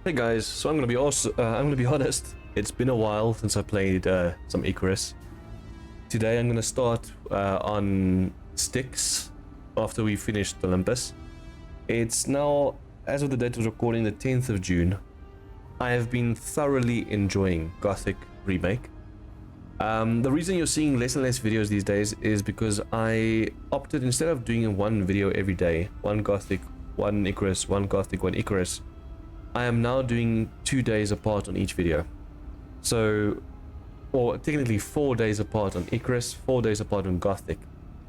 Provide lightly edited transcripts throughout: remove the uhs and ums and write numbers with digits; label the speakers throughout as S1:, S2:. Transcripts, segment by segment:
S1: Hey guys, so I'm gonna be honest. It's been a while since I played some Icarus. Today I'm gonna start on Styx after we finished Olympus. It's now, as of the date of recording, the 10th of June. I have been thoroughly enjoying Gothic Remake. The reason you're seeing less and less videos these days is because I opted, instead of doing one video every day, one Gothic, one Icarus, one Gothic, one Icarus, I am now doing 2 days apart on each video. So, or technically 4 days apart on Icarus, 4 days apart on Gothic,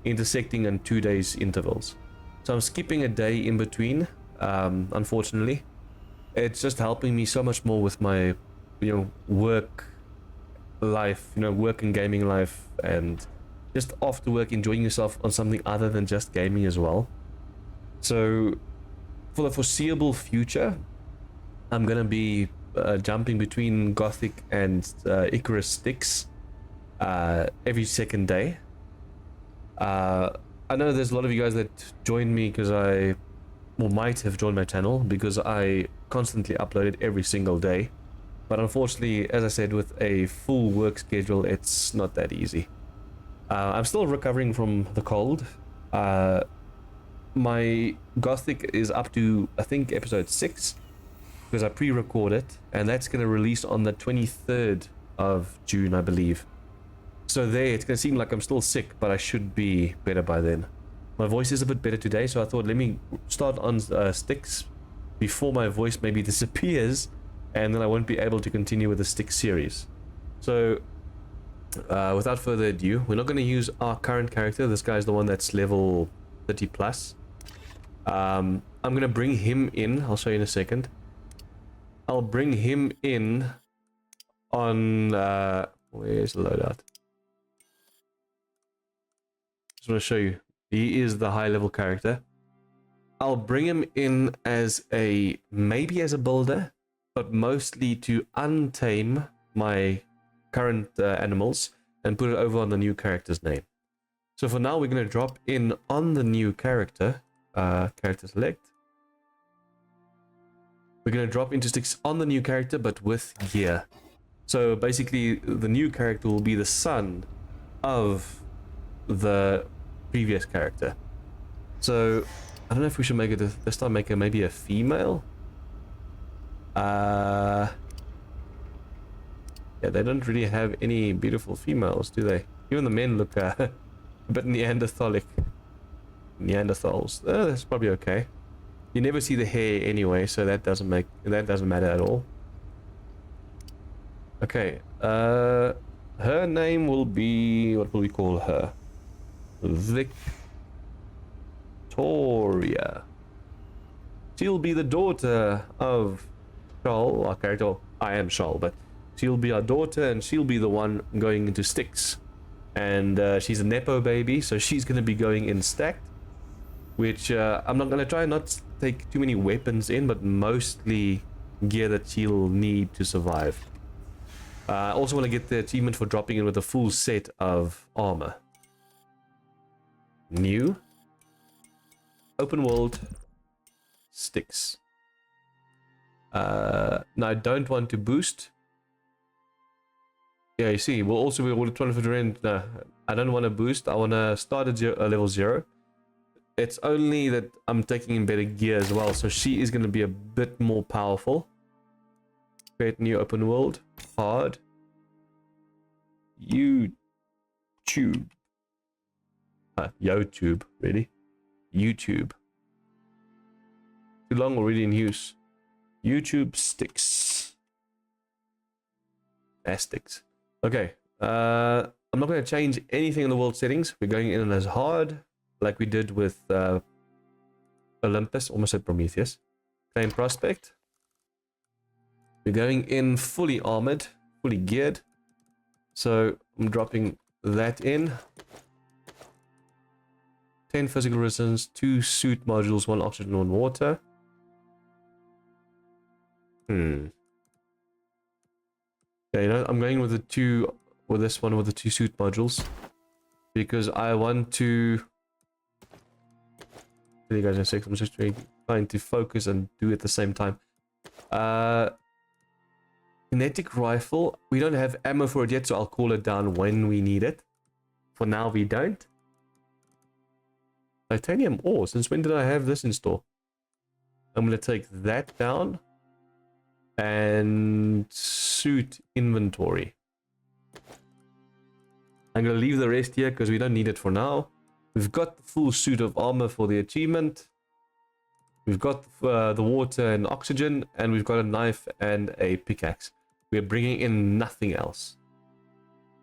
S1: intersecting in 2 days intervals. So I'm skipping a day in between, unfortunately. It's just helping me so much more with my, work life, work and gaming life, and just after work enjoying yourself on something other than just gaming as well. So, for the foreseeable future, I'm gonna be jumping between Gothic and Icarus Styx every second day. I know there's a lot of you guys that joined me because might have joined my channel because I constantly upload it every single day. But unfortunately, as I said, with a full work schedule, it's not that easy. I'm still recovering from the cold. My Gothic is up to, I think, episode 6. Because I pre-record it, and that's going to release on the 23rd of June, I believe. So it's going to seem like I'm still sick, but I should be better by then. My voice is a bit better today, so I thought let me start on Styx before my voice maybe disappears, and then I won't be able to continue with the Styx series. So, without further ado, we're not going to use our current character. This guy's the one that's level 30 plus. I'm going to bring him in. I'll show you in a second. I'll bring him in on, where's the loadout? Just want to show you. He is the high level character. I'll bring him in as maybe as a builder, but mostly to untame my current animals and put it over on the new character's name. So for now, we're going to drop in on the new character, character select. We're going to drop into Styx on the new character, but with gear. So basically, the new character will be the son of the previous character. So, I don't know if we should make it this time, make her maybe a female. Yeah, they don't really have any beautiful females, do they? Even the men look a bit Neanderthalic. Neanderthals. That's probably okay. You never see the hair anyway, so that doesn't matter at all. Okay, her name will be, what will we call her? Victoria. She'll be the daughter of Charl, our character. I am Charl, but she'll be our daughter, and she'll be the one going into Styx. And she's a Nepo baby, so she's going to be going in stacked. Which I'm not going to try not take too many weapons in, but mostly gear that she'll need to survive. I also want to get the achievement for dropping in with a full set of armor. New. Open world. Styx. Now I don't want to boost. Yeah, you see, we'll also be able to 250 rand. No, I don't want to boost. I want to start at level 0. It's only that I'm taking in better gear as well, so she is going to be a bit more powerful. Create new open world. Hard. YouTube. YouTube, really? YouTube. Too long already in use. YouTube Styx. Styx. Okay. I'm not going to change anything in the world settings. We're going in as hard, like we did with Olympus, almost said Prometheus. Claim prospect. We're going in fully armored, fully geared. So I'm dropping that in. 10 physical resistance, 2 suit modules, 1 oxygen, 1 water. Yeah, I'm going with the 2, with this one with the 2 suit modules. Because I want to... you guys in a sec. I'm just trying to focus and do it at the same time. Kinetic rifle. We don't have ammo for it yet, so I'll call it down when we need it. For now, we don't. Titanium ore. Since when did I have this in store? I'm going to take that down. And suit inventory. I'm going to leave the rest here because we don't need it for now. We've got the full suit of armor for the achievement. We've got the water and oxygen. And we've got a knife and a pickaxe. We're bringing in nothing else.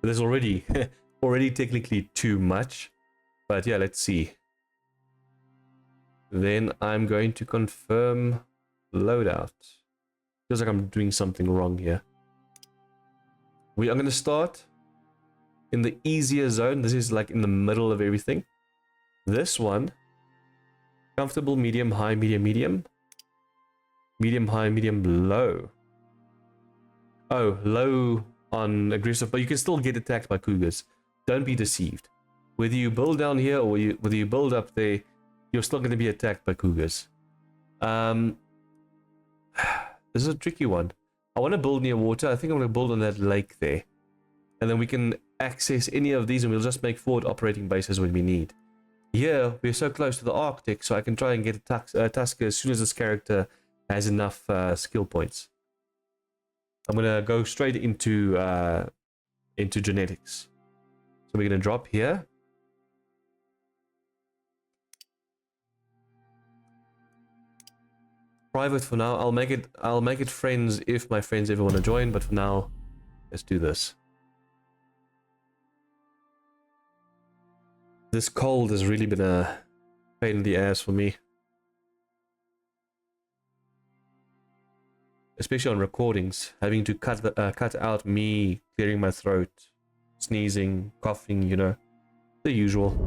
S1: There's already technically too much. But yeah, let's see. Then I'm going to confirm loadout. Feels like I'm doing something wrong here. I'm going to start in the easier zone. This is like in the middle of everything. This one, comfortable, medium, high, medium, medium. Medium, high, medium, low. Oh, low on aggressive, but you can still get attacked by cougars. Don't be deceived. Whether you build down here or whether you build up there, you're still going to be attacked by cougars. This is a tricky one. I want to build near water. I think I'm going to build on that lake there. And then we can access any of these and we'll just make forward operating bases when we need. Here, we're so close to the Arctic, so I can try and get a Tusker as soon as this character has enough skill points. I'm going to go straight into genetics. So we're going to drop here. Private for now. I'll make it friends if my friends ever want to join, but for now, let's do this. This cold has really been a pain in the ass for me. Especially on recordings, having to cut out me clearing my throat, sneezing, coughing, you know, the usual.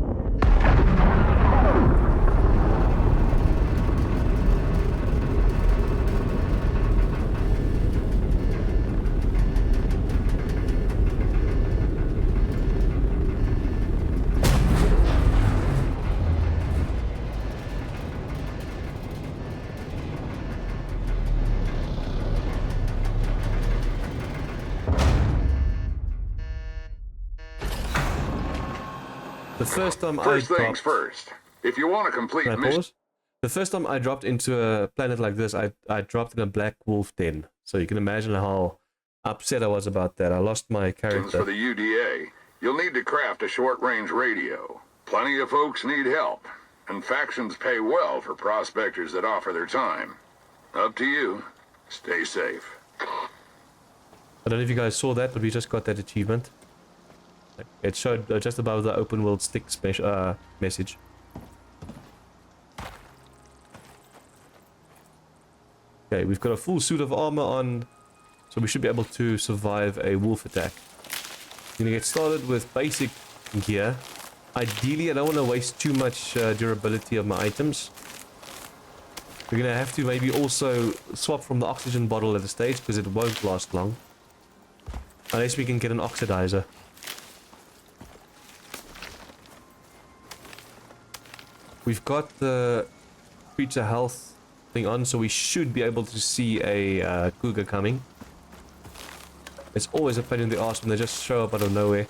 S2: First things first. If you want to complete mission,
S1: the first time I dropped into a planet like this, I dropped in a black wolf den. So you can imagine how upset I was about that. I lost my character.
S2: For the UDA, you'll need to craft a short-range radio. Plenty of folks need help, and factions pay well for prospectors that offer their time. Up to you. Stay safe.
S1: I don't know if you guys saw that, but we just got that achievement. It showed just above the open world Styx message. Okay, we've got a full suit of armor on, so we should be able to survive a wolf attack. I'm gonna get started with basic gear. Ideally, I don't want to waste too much durability of my items. We're gonna have to maybe also swap from the oxygen bottle at a stage because it won't last long. Unless we can get an oxidizer. We've got the creature health thing on, so we should be able to see a cougar coming. It's always a pain in the ass when they just show up out of nowhere.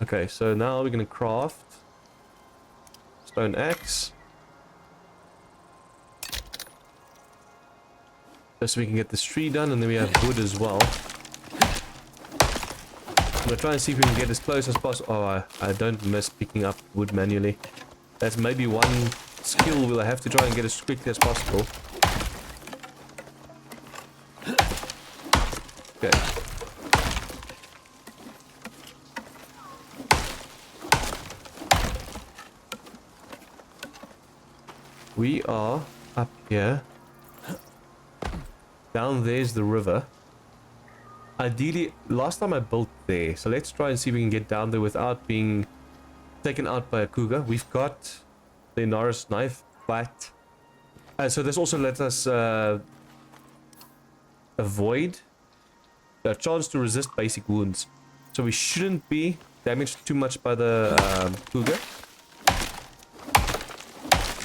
S1: Okay, so now we're going to craft stone axe. Just so we can get this tree done, and then we have wood as well. I'm gonna try and see if we can get as close as possible. Oh, I don't miss picking up wood manually. That's maybe one skill we'll have to try and get as quickly as possible. Okay. We are up here. Down there's the river. Ideally, last time I built there, so let's try and see if we can get down there without being taken out by a cougar. We've got the Icarus knife, but so this also lets us avoid a chance to resist basic wounds. So we shouldn't be damaged too much by the cougar.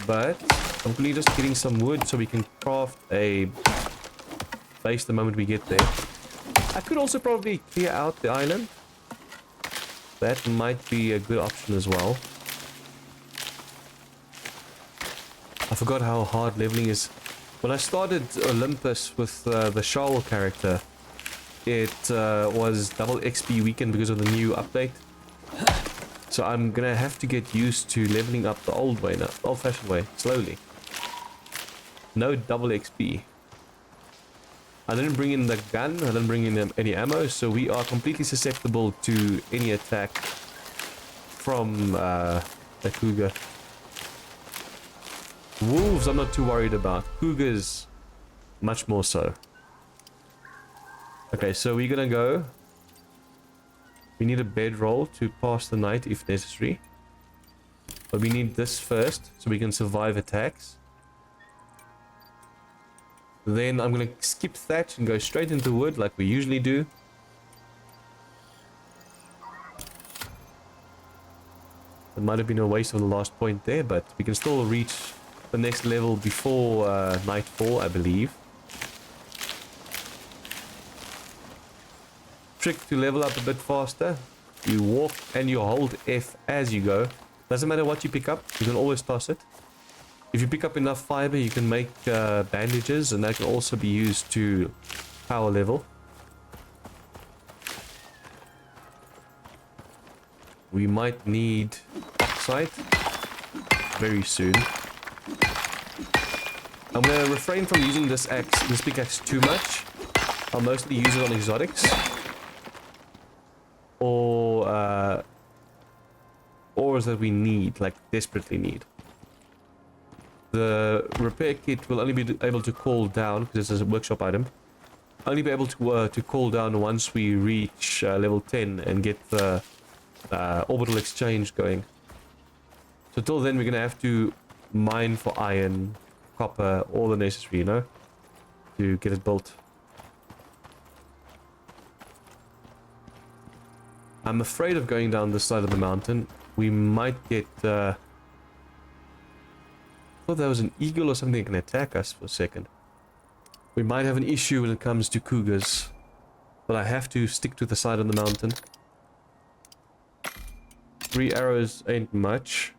S1: But I'm really just getting some wood so we can craft a base the moment we get there. I could also probably clear out the island. That might be a good option as well. I forgot how hard leveling is. When I started Olympus with the Charl character, it was double XP weekend because of the new update. So I'm gonna have to get used to leveling up the old way now, old-fashioned way, slowly. No double XP. I didn't bring in the gun, I didn't bring in any ammo, so we are completely susceptible to any attack from a cougar. Wolves I'm not too worried about. Cougars, much more so. Okay, so we're gonna go. We need a bedroll to pass the night if necessary. But we need this first so we can survive attacks. Then I'm gonna skip thatch and go straight into wood like we usually do. It might have been a waste of the last point there, but we can still reach the next level before nightfall, I believe. Trick to level up a bit faster. You walk and you hold F as you go. Doesn't matter what you pick up, you can always toss it. If you pick up enough fiber, you can make bandages, and that can also be used to power level. We might need oxide very soon. I'm going to refrain from using this pickaxe too much. I'll mostly use it on exotics. Or ores that we need, like desperately need. The repair kit will only be able to call down, because it's a workshop item. Only be able to call down once we reach level 10 and get the orbital exchange going. So till then we're going to have to mine for iron, copper, all the necessary, you know, to get it built. I'm afraid of going down this side of the mountain. We might get... I thought there was an eagle or something that can attack us for a second. We might have an issue when it comes to cougars. But I have to stick to the side of the mountain. 3 arrows ain't much.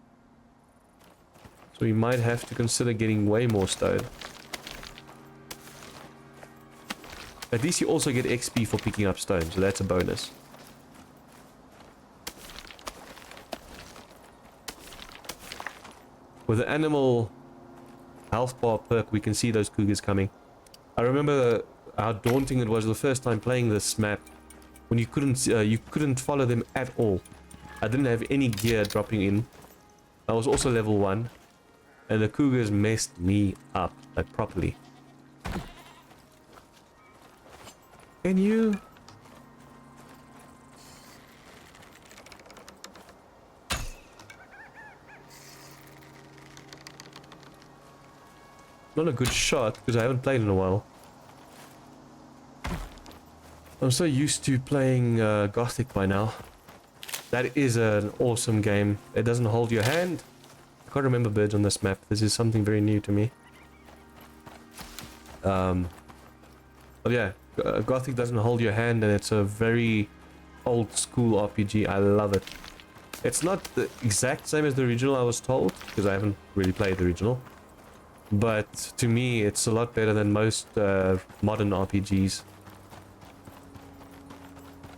S1: So we might have to consider getting way more stone. At least you also get XP for picking up stone, so that's a bonus. With the animal health bar perk, we can see those cougars coming. I remember how daunting it was the first time playing this map, when you couldn't follow them at all. I didn't have any gear dropping in. I was also level 1, and the cougars messed me up, like properly. Can you? Not a good shot, because I haven't played in a while. I'm so used to playing Gothic by now. That is an awesome game. It doesn't hold your hand. I can't remember birds on this map. This is something very new to me. But yeah, Gothic doesn't hold your hand, and it's a very old school RPG. I love it. It's not the exact same as the original, I was told, because I haven't really played the original. But to me, it's a lot better than most modern RPGs.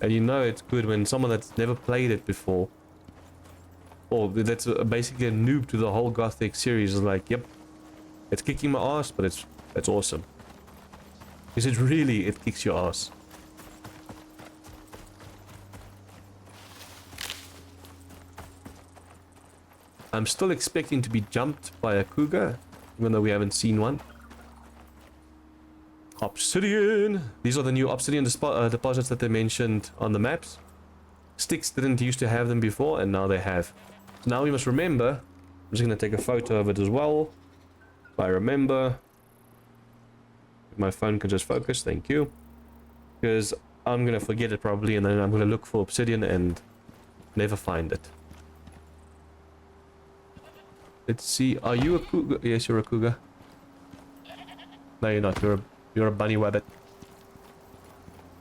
S1: And you know it's good when someone that's never played it before, or that's basically a noob to the whole Gothic series, is like, yep, it's kicking my ass, but it's awesome. Because it kicks your ass. I'm still expecting to be jumped by a cougar, even though we haven't seen one. Obsidian! These are the new obsidian deposits that they mentioned on the maps. Styx didn't used to have them before, and now they have. So now we must remember. I'm just going to take a photo of it as well. So I remember. If my phone can just focus, thank you. Because I'm going to forget it probably, and then I'm going to look for obsidian and never find it. Let's see. Are you a cougar? Yes, you're a cougar. No, you're not. You're a bunny rabbit.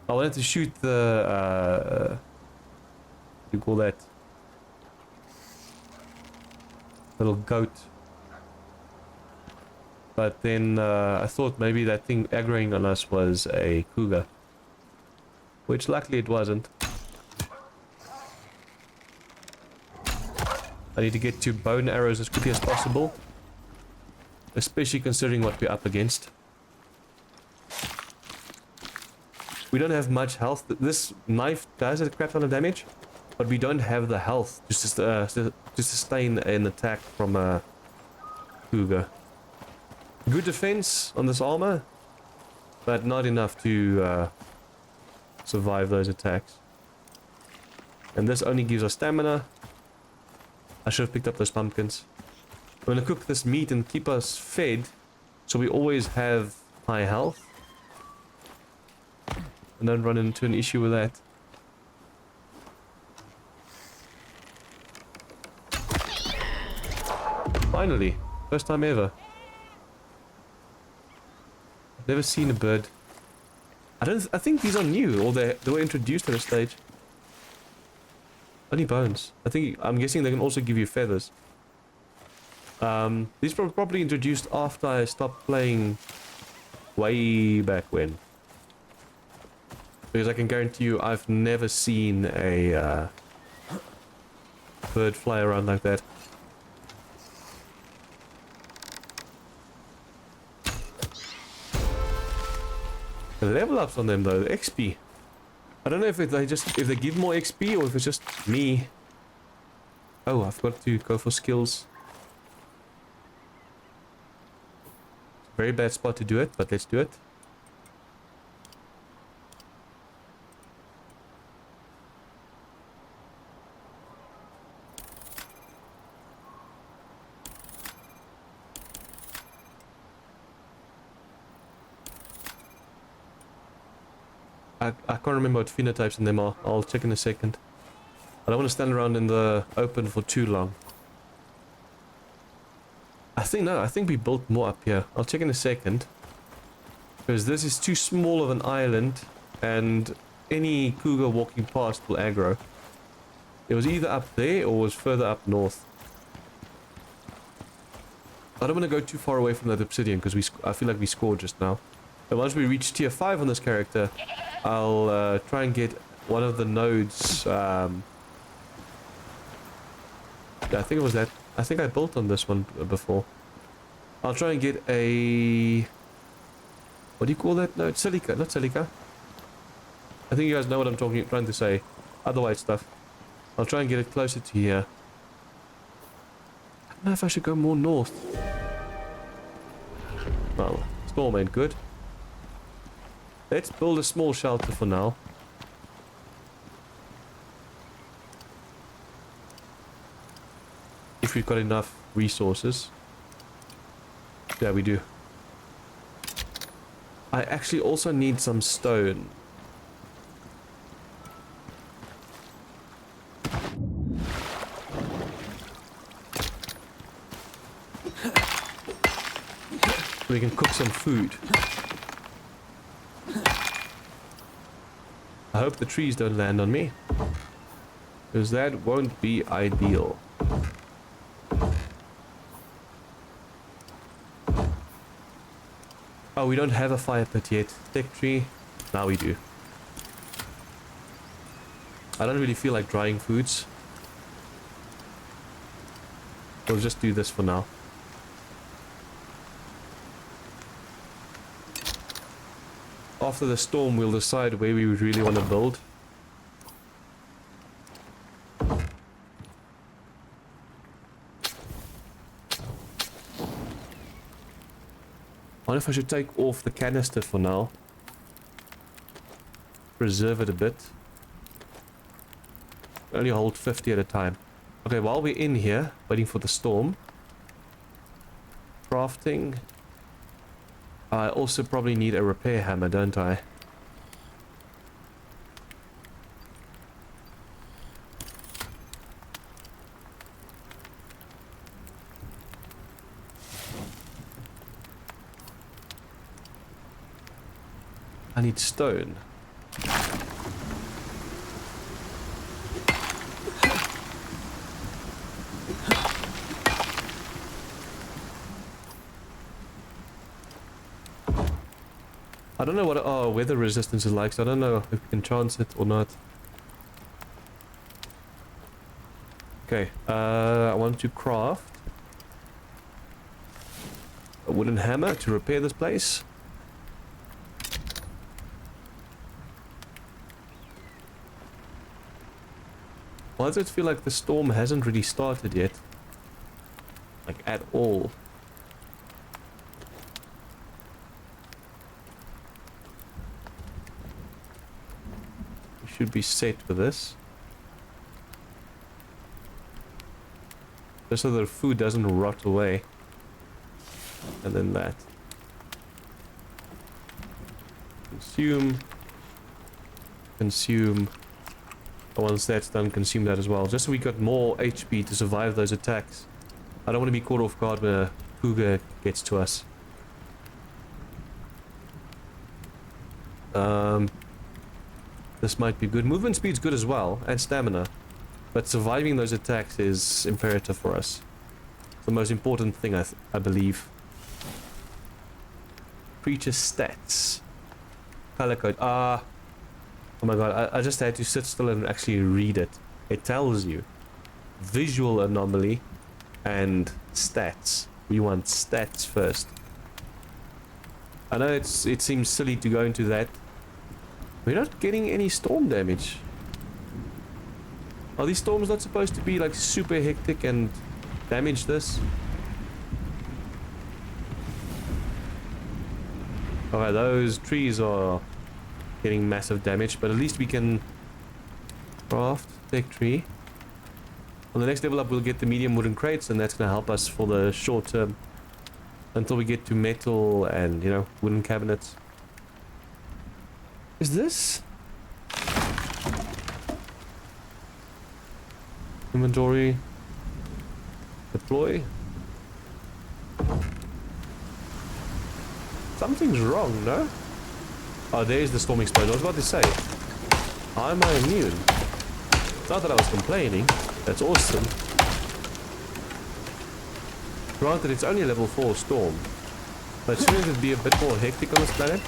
S1: I wanted to shoot the what do you call that? Little goat. But then I thought maybe that thing aggroing on us was a cougar. Which luckily it wasn't. I need to get to bow and arrows as quickly as possible. Especially considering what we're up against. We don't have much health. This knife does a crap ton of damage. But we don't have the health to sustain an attack from a cougar. Good defense on this armor. But not enough to survive those attacks. And this only gives us stamina. I should have picked up those pumpkins. I'm going to cook this meat and keep us fed, so we always have high health. And don't run into an issue with that. Finally, first time ever. I've never seen a bird. I think these are new, or they were introduced at a stage. Only bones. I'm guessing they can also give you feathers. These were probably introduced after I stopped playing way back when. Because I can guarantee you I've never seen a bird fly around like that. The level ups on them though, the XP. I don't know if they give more XP or if it's just me. Oh, I've got to go for skills. Very bad spot to do it, but let's do it. I can't remember what phenotypes in them are. I'll check in a second. I don't want to stand around in the open for too long. I think we built more up here. I'll check in a second. Because this is too small of an island, and any cougar walking past will aggro. It was either up there or was further up north. I don't want to go too far away from that obsidian because I feel like we scored just now. And once we reach tier 5 on this character, I'll try and get one of the nodes. Yeah, I think it was that. I think I built on this one before. I'll try and get a... What do you call that node? Silica, not silica. I think you guys know what I'm trying to say. Other white stuff. I'll try and get it closer to here. I don't know if I should go more north. Well, storm ain't good. Let's build a small shelter for now. If we've got enough resources. Yeah, we do. I actually also need some stone. We can cook some food. I hope the trees don't land on me, because that won't be ideal. Oh, we don't have a fire pit yet. Tech tree. Now we do. I don't really feel like drying foods. We'll just do this for now. After the storm, we'll decide where we would really want to build. I wonder if I should take off the canister for now. Preserve it a bit. Only hold 50 at a time. Okay, while we're in here, waiting for the storm. Crafting. I also probably need a repair hammer, don't I? I need stone. I don't know what our weather resistance is like, so I don't know if we can chance it or not. Okay, I want to craft a wooden hammer to repair this place. Why does it feel like the storm hasn't really started yet? Like, at all. We should be set for this. Just so the food doesn't rot away. And then that. Consume. Consume. Once that's done, consume that as well. Just so we got more HP to survive those attacks. I don't want to be caught off guard when a cougar gets to us. This might be good. Movement speed's good as well, and stamina. But surviving those attacks is imperative for us. It's the most important thing, I believe. Creature stats. Color code. Oh my god, I just had to sit still and actually read it. It tells you. Visual anomaly and stats. We want stats first. I know it seems silly to go into that. We're not getting any storm damage. Are these storms not supposed to be like super hectic and damage this? Alright, those trees are getting massive damage, but at least we can craft tech tree. On the next level up, we'll get the medium wooden crates, and that's going to help us for the short term until we get to metal and, you know, wooden cabinets. Is this inventory? Deploy? Something's wrong, no? Oh, there's the storm explosion. I was about to say, how am I immune? It's not that I was complaining. That's awesome. Granted, it's only a level 4 storm, but shouldn't it be a bit more hectic on this planet?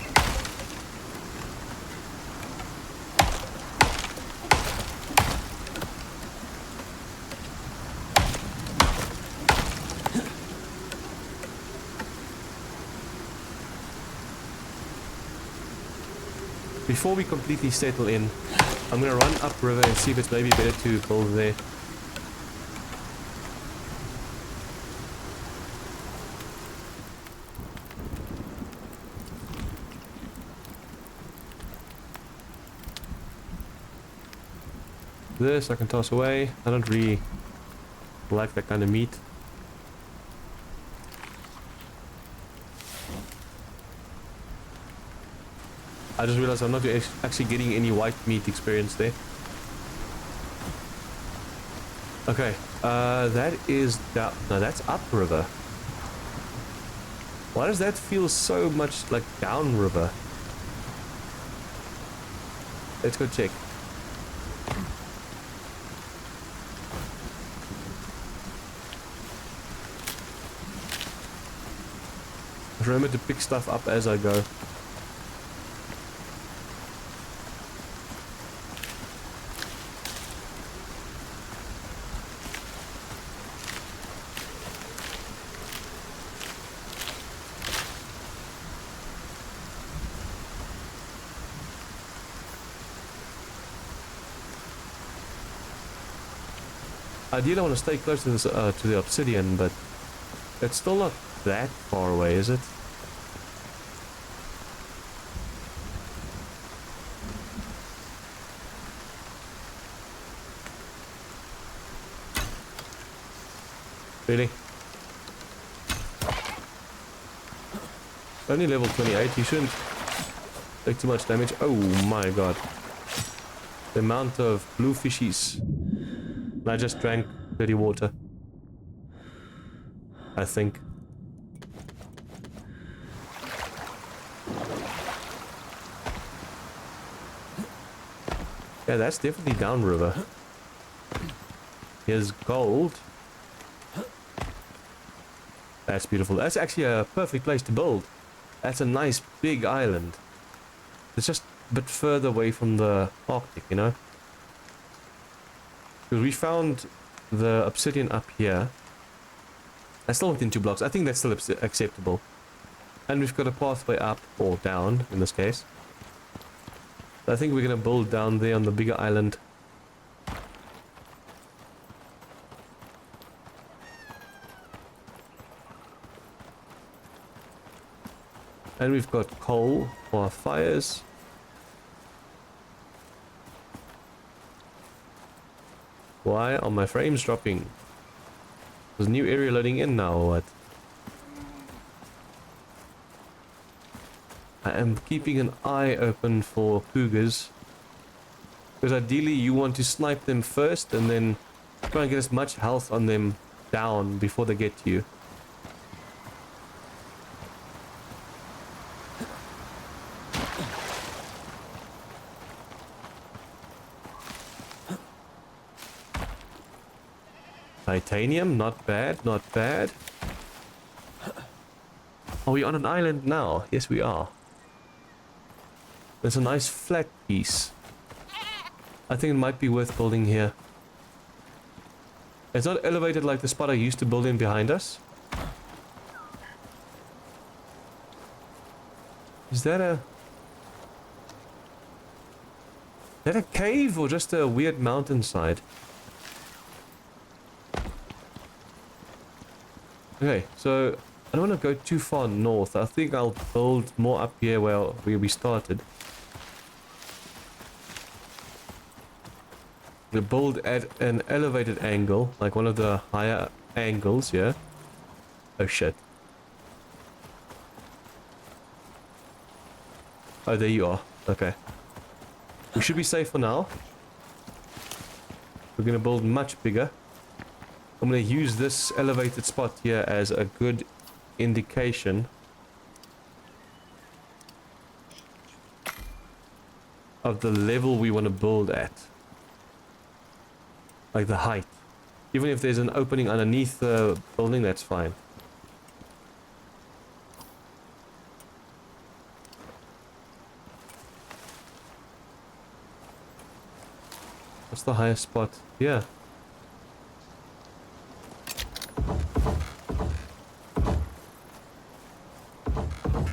S1: Before we completely settle in, I'm going to run upriver and see if it's maybe better to build there. This I can toss away. I don't really like that kind of meat. I just realized I'm not actually getting any white meat experience there. Okay, that is down. No, that's upriver. Why does that feel so much like downriver? Let's go check. Remember to pick stuff up as I go. Ideally, I want to stay close to this, to the obsidian, but it's still not that far away, is it? Really? Only level 28, you shouldn't take too much damage. Oh my god. The amount of blue fishies. I just drank dirty water. I think. Yeah, that's definitely downriver. Here's gold. That's beautiful. That's actually a perfect place to build. That's a nice big island. It's just a bit further away from the Arctic, you know? Because we found the obsidian up here. That's still within 2 blocks. I think that's still acceptable. And we've got a pathway up, or down, in this case. I think we're going to build down there on the bigger island. And we've got coal for our fires. Why are my frames dropping? There's a new area loading in now or what? I am keeping an eye open for cougars. Because ideally you want to snipe them first and then try and get as much health on them down before they get to you. Titanium, not bad, not bad. Are we on an island now? Yes, we are. There's a nice flat piece. I think it might be worth building here. It's not elevated like the spot I used to build in behind us. Is that a cave or just a weird mountainside? Okay, so I don't want to go too far north. I think I'll build more up here where we started. We build at an elevated angle, like one of the higher angles, yeah? Oh shit. Oh, there you are. Okay. We should be safe for now. We're gonna build much bigger. I'm going to use this elevated spot here as a good indication of the level we want to build at. Like the height. Even if there's an opening underneath the building, that's fine. What's the highest spot? Yeah.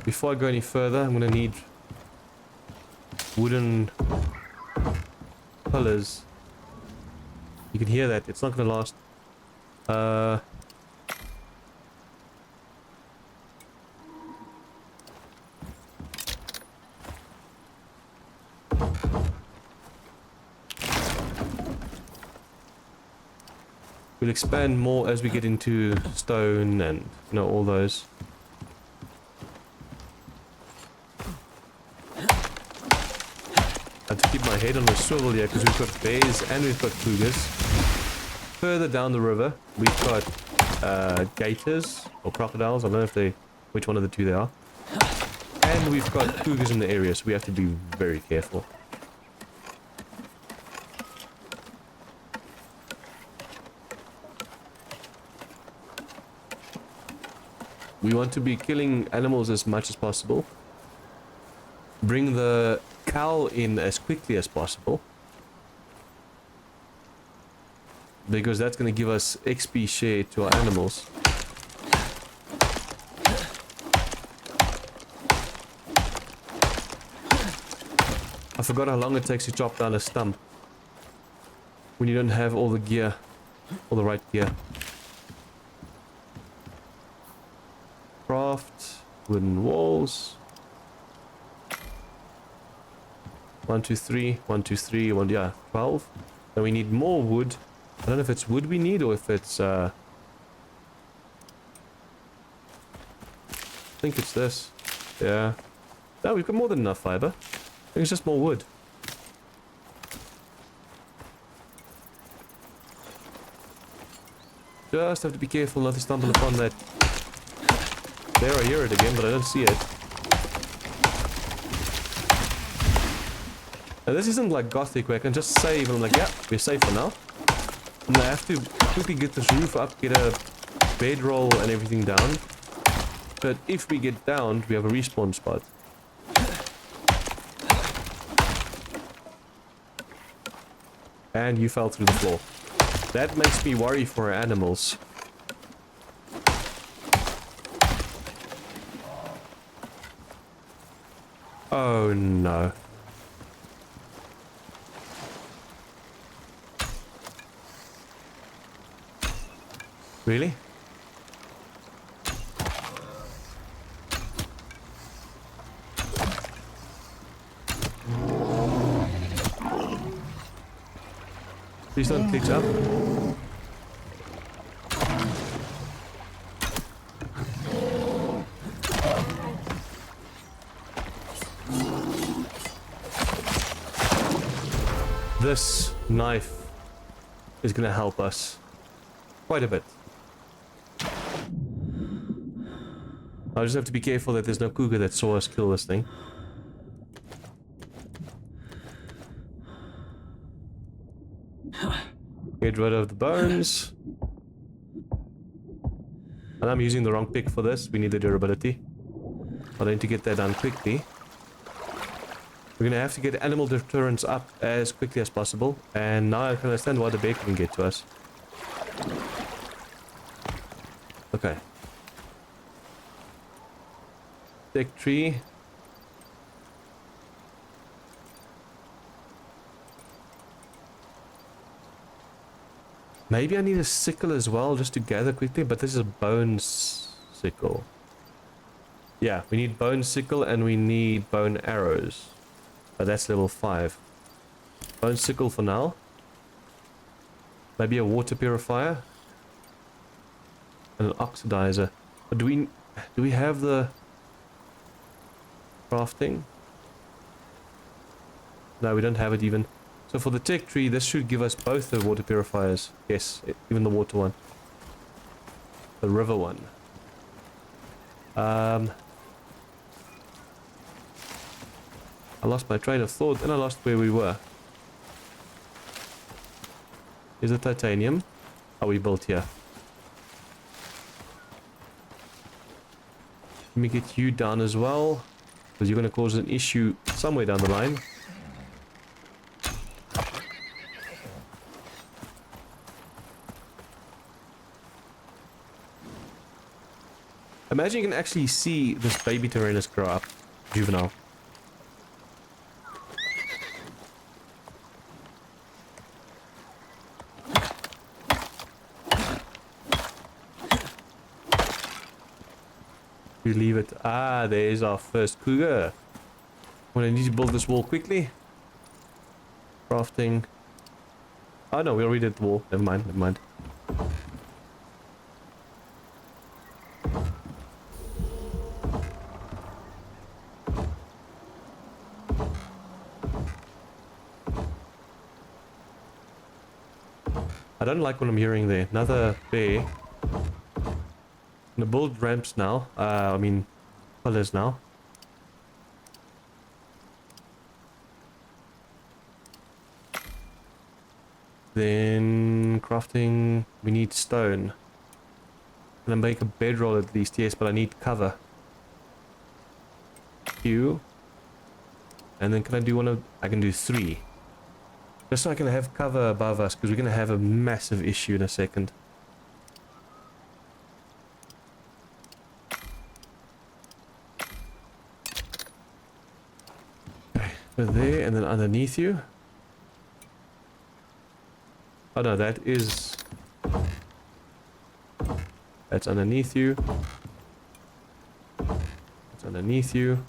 S1: Before I go any further, I'm going to need wooden pillars. You can hear that. It's not going to last. We'll expand more as we get into stone and, you know, all those. I have to keep my head on a swivel here because we've got bears and we've got cougars. Further down the river, we've got gators or crocodiles. I don't know which one of the two they are. And we've got cougars in the area, so we have to be very careful. We want to be killing animals as much as possible. Bring the cow in as quickly as possible. Because that's going to give us XP share to our animals. I forgot how long it takes to chop down a stump. When you don't have all the gear. All the right gear. Craft. Wooden walls. 1, 2, 3, 1, 2, 3, 1, yeah, 12. Then we need more wood. I don't know if it's wood we need or if it's, I think it's this. Yeah. No, we've got more than enough fiber. I think it's just more wood. Just have to be careful not to stumble upon that. There, I hear it again, but I don't see it. Now this isn't like Gothic where I can just save and I'm like, yeah, we're safe for now. And I have to quickly get this roof up, get a bedroll and everything down. But if we get downed, we have a respawn spot. And you fell through the floor. That makes me worry for our animals. Oh no. Really? Please don't glitch up. This knife is going to help us quite a bit. I just have to be careful that there's no cougar that saw us kill this thing. Get rid of the bones. And I'm using the wrong pick for this. We need the durability. I need to get that done quickly. We're gonna have to get animal deterrence up as quickly as possible. And now I can understand why the bear couldn't get to us. Okay. Take tree. Maybe I need a sickle as well just to gather quickly, but this is a bone sickle. Yeah, we need bone sickle and we need bone arrows. But that's level 5. Bone sickle for now. Maybe a water purifier. And an oxidizer. But do we have the crafting? No, we don't have it even. So for the tech tree, this should give us both the water purifiers. Yes, even the water one. The river one. I lost my train of thought and I lost where we were. Is it titanium? Are we built here? Let me get you down as well, because you're going to cause an issue somewhere down the line. Imagine you can actually see this baby Tyrannus grow up, juvenile. We leave it. Ah, there's our first cougar. Well, I need to build this wall quickly. Crafting. Oh no, we already did the wall. Never mind, never mind. I don't like what I'm hearing there. Another bear. I'm gonna build ramps now. I mean, pillars now. Then crafting. We need stone. I'm gonna make a bedroll at least. Yes, but I need cover. Q. And then can I do one of? I can do 3. Just so I can have cover above us, because we're gonna have a massive issue in a second. Over there, and then underneath you. Oh no, that is... That's underneath you. That's underneath you.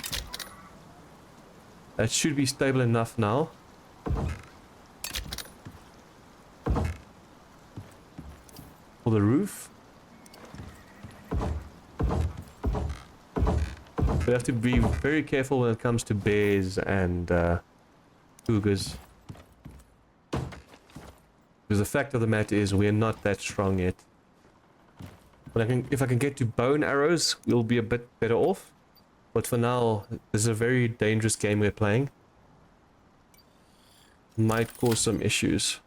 S1: That should be stable enough now. For the roof. We have to be very careful when it comes to bears and cougars. Because the fact of the matter is we're not that strong yet. But if I can get to bone arrows, we'll be a bit better off. But for now, this is a very dangerous game we're playing. might cause some issues.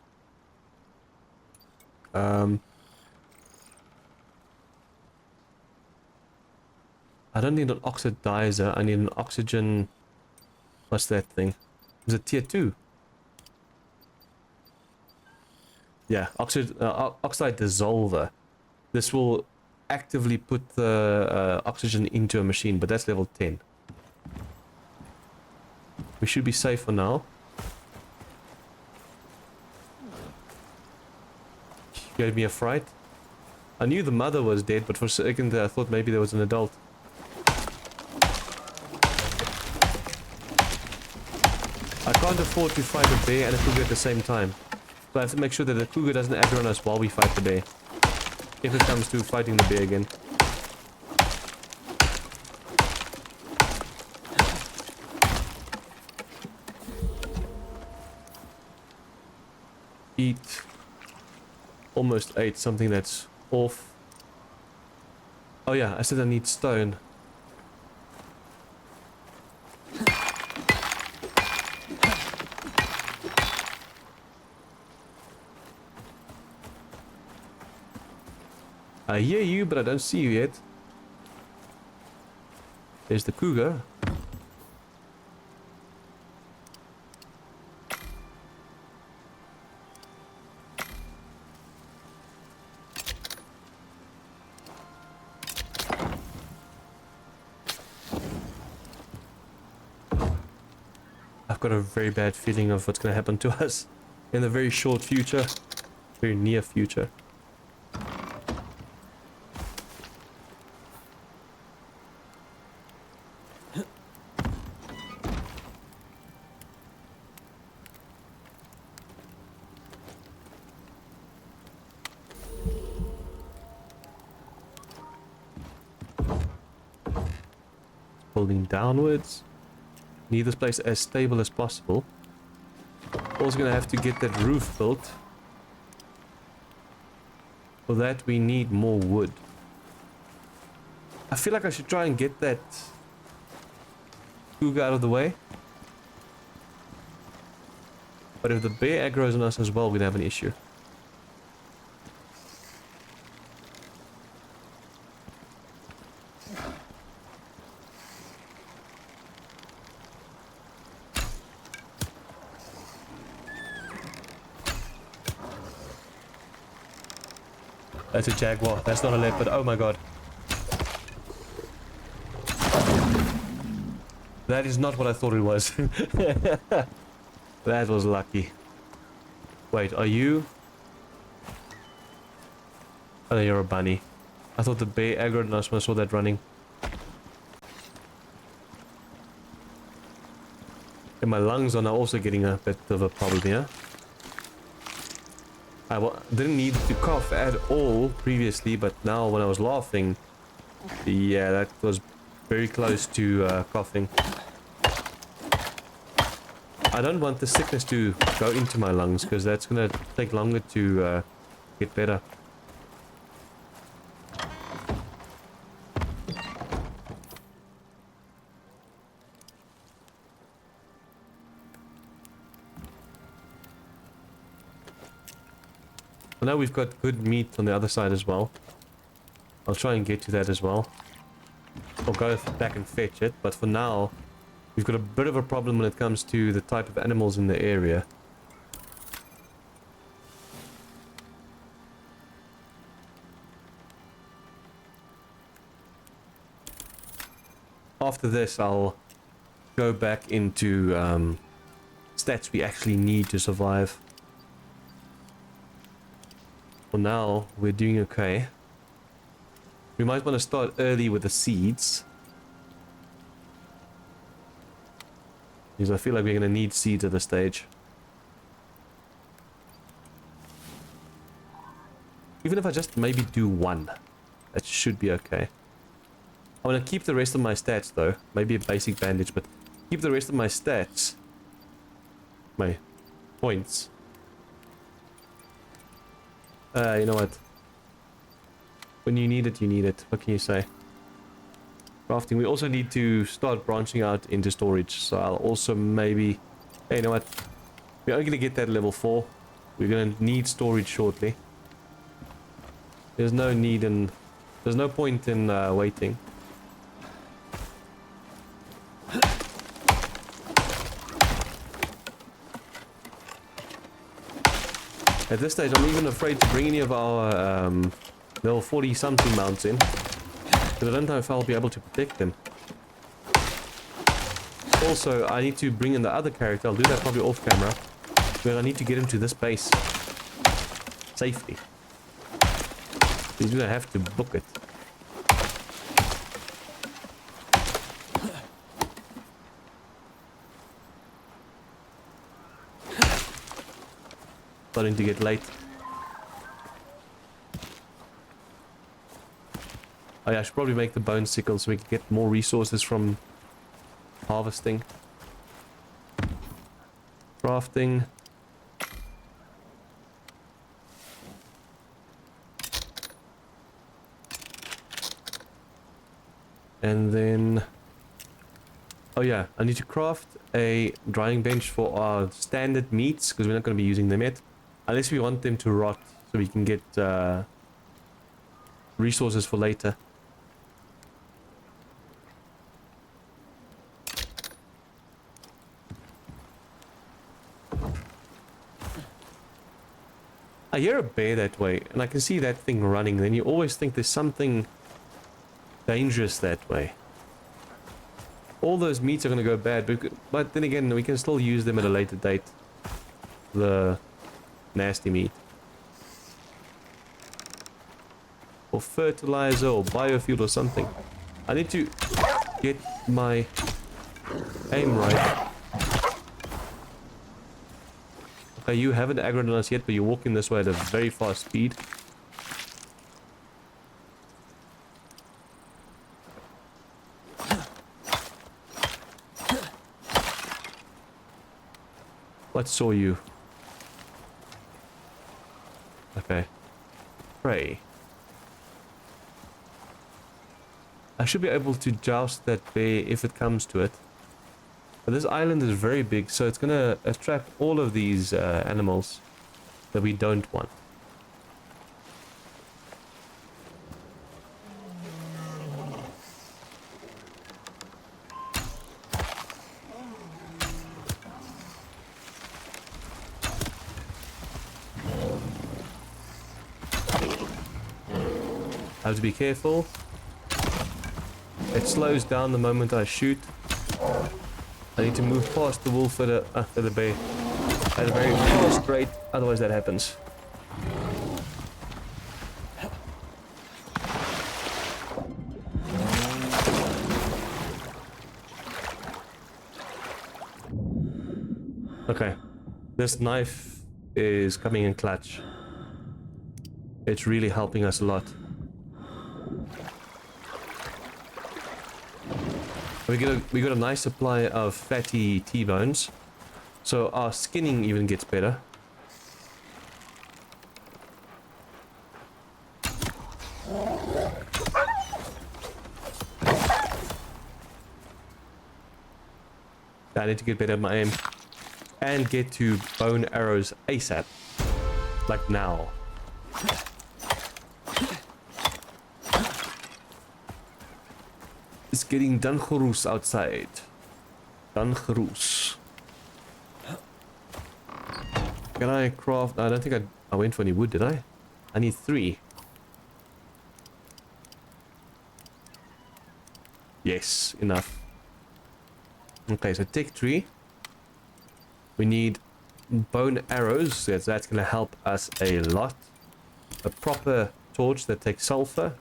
S1: I don't need an oxidizer, I need an oxygen... What's that thing? Is it tier 2? Yeah, oxide dissolver. This will actively put the oxygen into a machine, but that's level 10. We should be safe for now. Gave me a fright. I knew the mother was dead, but for a second I thought maybe there was an adult. I can't afford to fight a bear and a cougar at the same time. So I have to make sure that the cougar doesn't aggro on us while we fight the bear. If it comes to fighting the bear again. Eat. Almost ate something that's off. Oh yeah, I said I need stone. I hear you, but I don't see you yet. There's the cougar. I've got a very bad feeling of what's going to happen to us in the very short future, very near future. Building downwards. Need this place as stable as possible. Also gonna have to get that roof built. For that we need more wood. I feel like I should try and get that cougar out of the way. But if the bear aggroes on us as well, we'd have an issue. That's a jaguar. That's not a leopard. Oh my god. That is not what I thought it was. That was lucky. Wait, are you? Oh, no, you're a bunny. I thought the bear aggroed on us when I saw that running. And my lungs are now also getting a bit of a problem here. I didn't need to cough at all previously, but now when I was laughing, yeah, that was very close to coughing. I don't want the sickness to go into my lungs, because that's going to take longer to get better. Well, now we've got good meat on the other side as well. I'll try and get to that as well. I'll go back and fetch it, but for now, we've got a bit of a problem when it comes to the type of animals in the area. After this, I'll go back into stats we actually need to survive. For now, we're doing okay. We might want to start early with the seeds. Because I feel like we're going to need seeds at this stage. Even if I just maybe do one, that should be okay. I want to keep the rest of my stats though. Maybe a basic bandage, but keep the rest of my stats. My points. You know what? When you need it, you need it. What can you say? Crafting. We also need to start branching out into storage. So I'll also maybe... Hey, you know what? We're only going to get that level 4. We're going to need storage shortly. There's no need in... There's no point in waiting. At this stage, I'm even afraid to bring any of our level 40 something mounts in. Because I don't know if I'll be able to protect them. Also, I need to bring in the other character. I'll do that probably off camera. But I need to get him to this base. Safely. He's gonna have to book it. Starting to get late. Oh yeah, I should probably make the bone sickle so we can get more resources from harvesting. Crafting. And then... Oh yeah, I need to craft a drying bench for our standard meats because we're not going to be using them yet. Unless we want them to rot so we can get resources for later. I hear a bear that way and I can see that thing running. Then you always think there's something dangerous that way. All those meats are going to go bad, but then again we can still use them at a later date. The nasty meat. Or fertilizer or biofuel or something. I need to get my aim right. Okay, you haven't aggroed on us yet, but you're walking this way at a very fast speed. What saw you? Okay. Pray. I should be able to joust that bear if it comes to it. But this island is very big, so it's gonna attract all of these animals that we don't want. I have to be careful. It slows down the moment I shoot. I need to move past the wolf at the bear at a very fast rate, otherwise that happens. Okay, this knife is coming in clutch. It's really helping us a lot. We got a nice supply of fatty T-bones, so our skinning even gets better. I need to get better at my aim and get to bone arrows ASAP, like now. It's getting dangerous outside. Dangerous. Can I craft? I don't think I went for any wood, did I? I need 3. Yes, enough. Okay, so take 3. We need bone arrows. Yes, that's going to help us a lot. A proper torch that takes sulfur.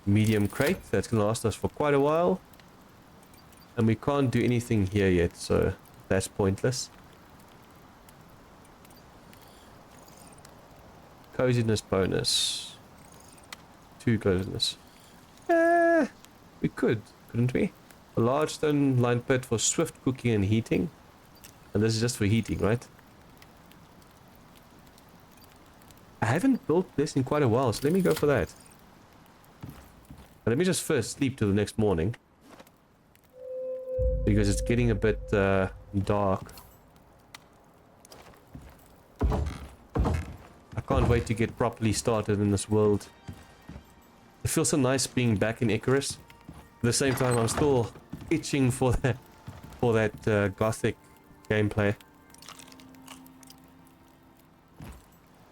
S1: Medium crate, that's going to last us for quite a while. And we can't do anything here yet, so that's pointless. Coziness bonus. 2 coziness. We couldn't we? A large stone lined pit for swift cooking and heating. And this is just for heating, right? I haven't built this in quite a while, so let me go for that. But let me just first sleep till the next morning. Because it's getting a bit dark. I can't wait to get properly started in this world. It feels so nice being back in Icarus. At the same time, I'm still itching for that gothic gameplay.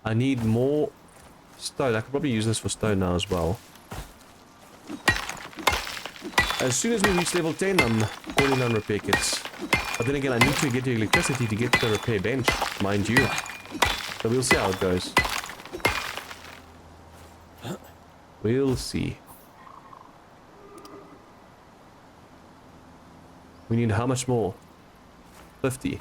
S1: I need more stone. I could probably use this for stone now as well. As soon as we reach level 10, I'm calling on repair kits. But then again, I need to get the electricity to get the repair bench, mind you. So we'll see how it goes. We'll see. We need how much more? 50.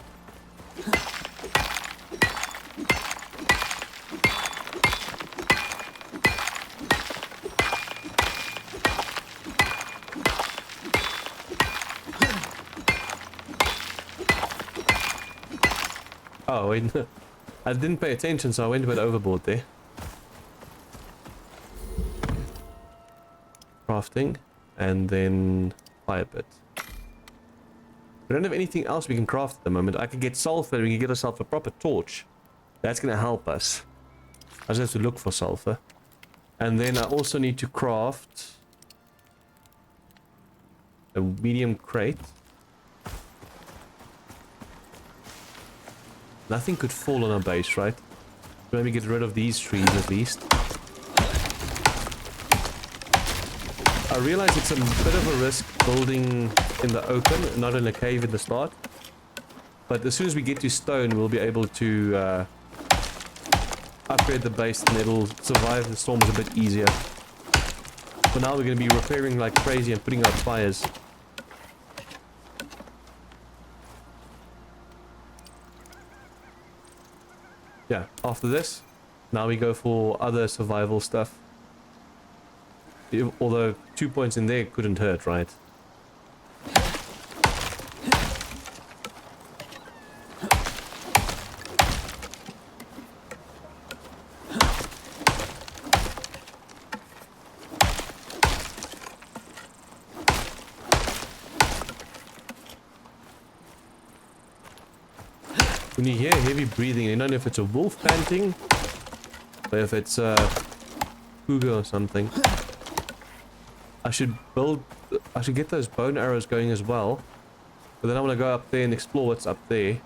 S1: Oh, wait. I didn't pay attention, so I went a bit overboard there. Crafting, and then fire pit. We don't have anything else we can craft at the moment. I can get sulfur, we can get ourselves a proper torch. That's going to help us. I just have to look for sulfur. And then I also need to craft a medium crate. Nothing could fall on our base, right? Maybe get rid of these trees at least. I realize it's a bit of a risk building in the open, not in a cave in the start. But as soon as we get to stone, we'll be able to upgrade the base and it'll survive the storms a bit easier. For now, we're going to be repairing like crazy and putting out fires. Yeah, after this, now we go for other survival stuff. Although 2 points in there couldn't hurt, right? When you hear heavy breathing, you don't know if it's a wolf panting or if it's a cougar or something. I should get those bone arrows going as well. But then I want to go up there and explore what's up there.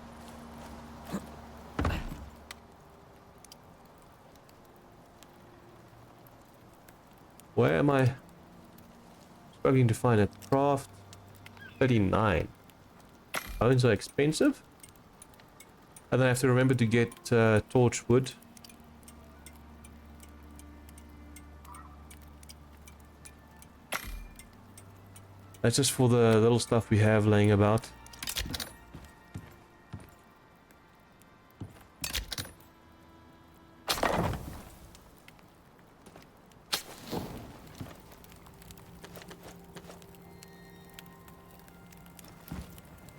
S1: Where am I struggling to find it? Craft 39. Bones are expensive. And then I have to remember to get torch wood. That's just for the little stuff we have laying about.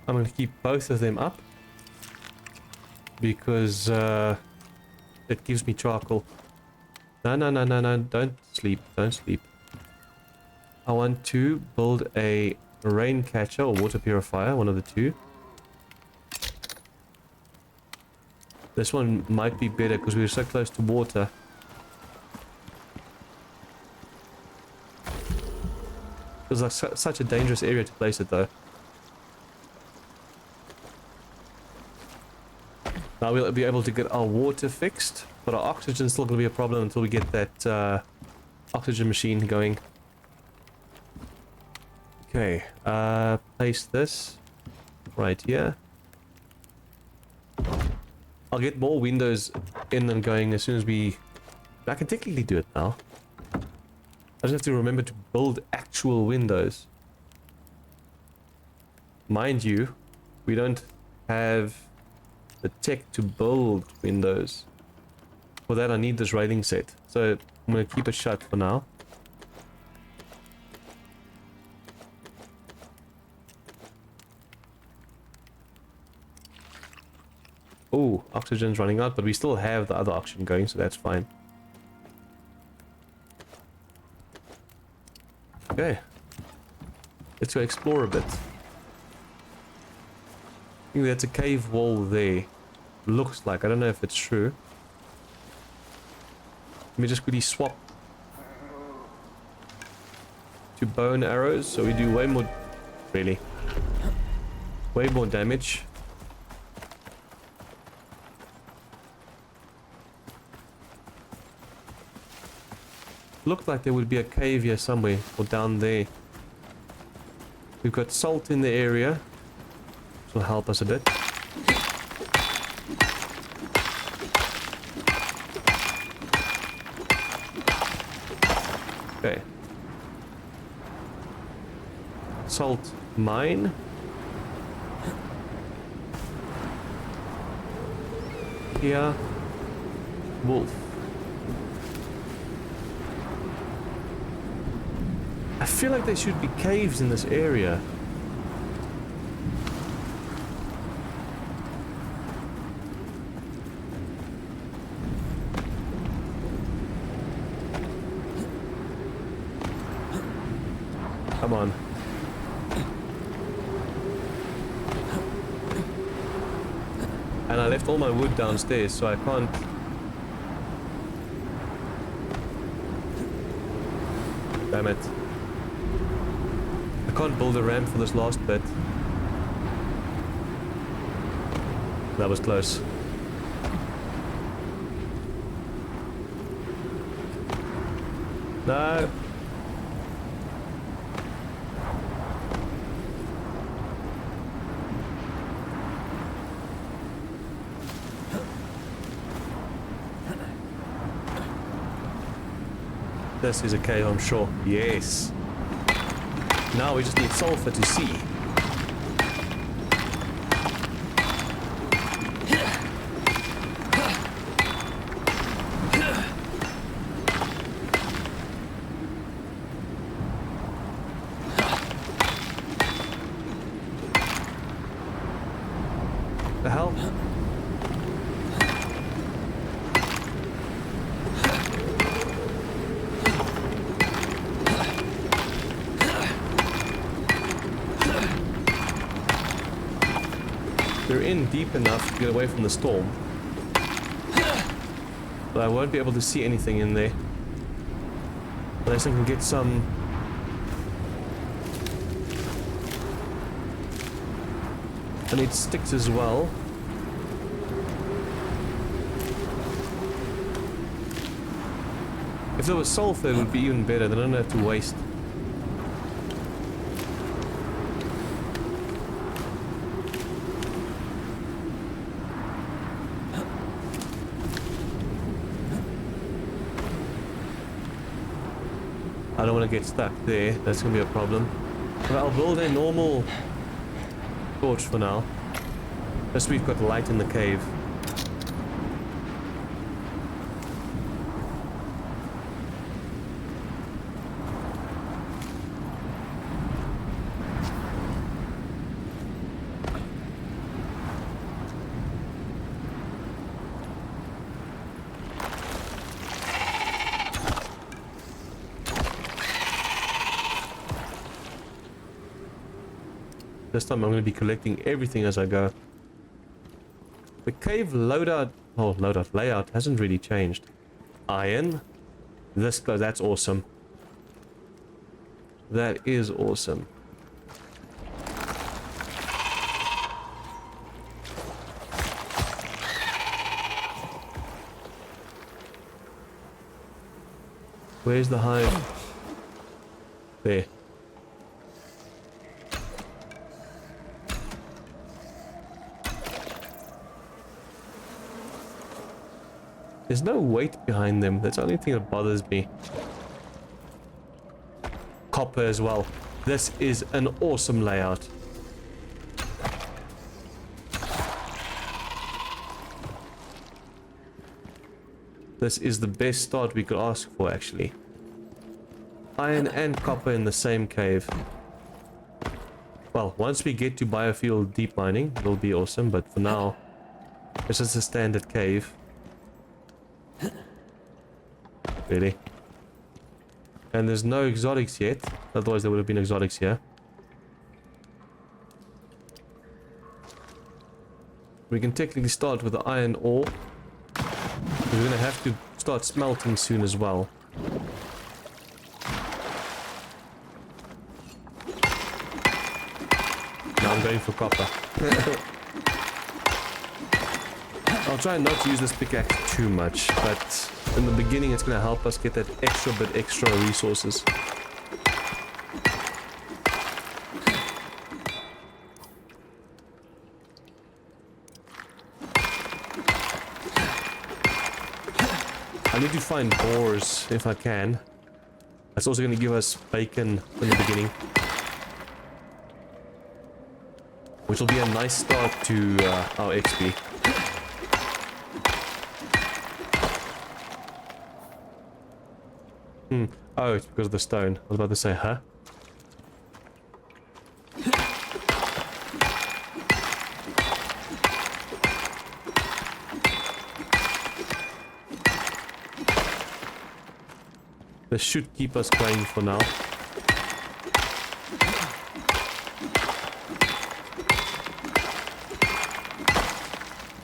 S1: I'm going to keep both of them up because it gives me charcoal. No, don't sleep, don't sleep. I want to build a rain catcher or water purifier, one of the two. This one might be better because we're so close to water. It's like such a dangerous area to place it though. Now we'll be able to get our water fixed, but our oxygen's still going to be a problem until we get that oxygen machine going. Okay, place this right here. I'll get more windows in and going as soon as I can technically do it now. I just have to remember to build actual windows. Mind you, we don't have the tech to build windows. For that I need this railing set. So I'm going to keep it shut for now. Oh, oxygen's running out, but we still have the other oxygen going, so that's fine. Okay. Let's go explore a bit. I think that's a cave wall there. looks like. I don't know if it's true. Let me just quickly swap to bow and arrows, so we do way more, really, way more damage. Looked like there would be a cave here somewhere, or down there. We've got salt in the area, which will help us a bit. Okay. Salt mine. Here. Wolf. I feel like there should be caves in this area. Come on. And I left all my wood downstairs, so I can't... Damn it. I can't build a ramp for this last bit. That was close. No. This is a cave, I'm sure. Yes. Now we just need sulfur to see. The hell? They're in deep enough to get away from the storm, but I won't be able to see anything in there unless I can get some. I need sticks as well. If there was sulfur, it would be even better. Then I don't have to waste. I don't want to get stuck there. That's going to be a problem. But I'll build a normal torch for now. Just so we've got light in the cave. This time I'm going to be collecting everything as I go. The cave layout hasn't really changed. Iron. That's awesome. That is awesome. Where's the hive? There. There's no weight behind them. That's the only thing that bothers me. Copper as well. This is an awesome layout. This is the best start we could ask for, actually. Iron and copper in the same cave. Well, once we get to biofuel deep mining, it'll be awesome, but for now, it's just a standard cave. Really? And there's no exotics yet. Otherwise there would have been exotics here. We can technically start with the iron ore. We're gonna have to start smelting soon as well. Now I'm going for copper. I'll try not to use this pickaxe too much, but in the beginning it's gonna help us get that extra resources. I need to find boars if I can. That's also going to give us bacon in the beginning, which will be a nice start to our XP. Oh, it's because of the stone. I was about to say, huh? This should keep us going for now.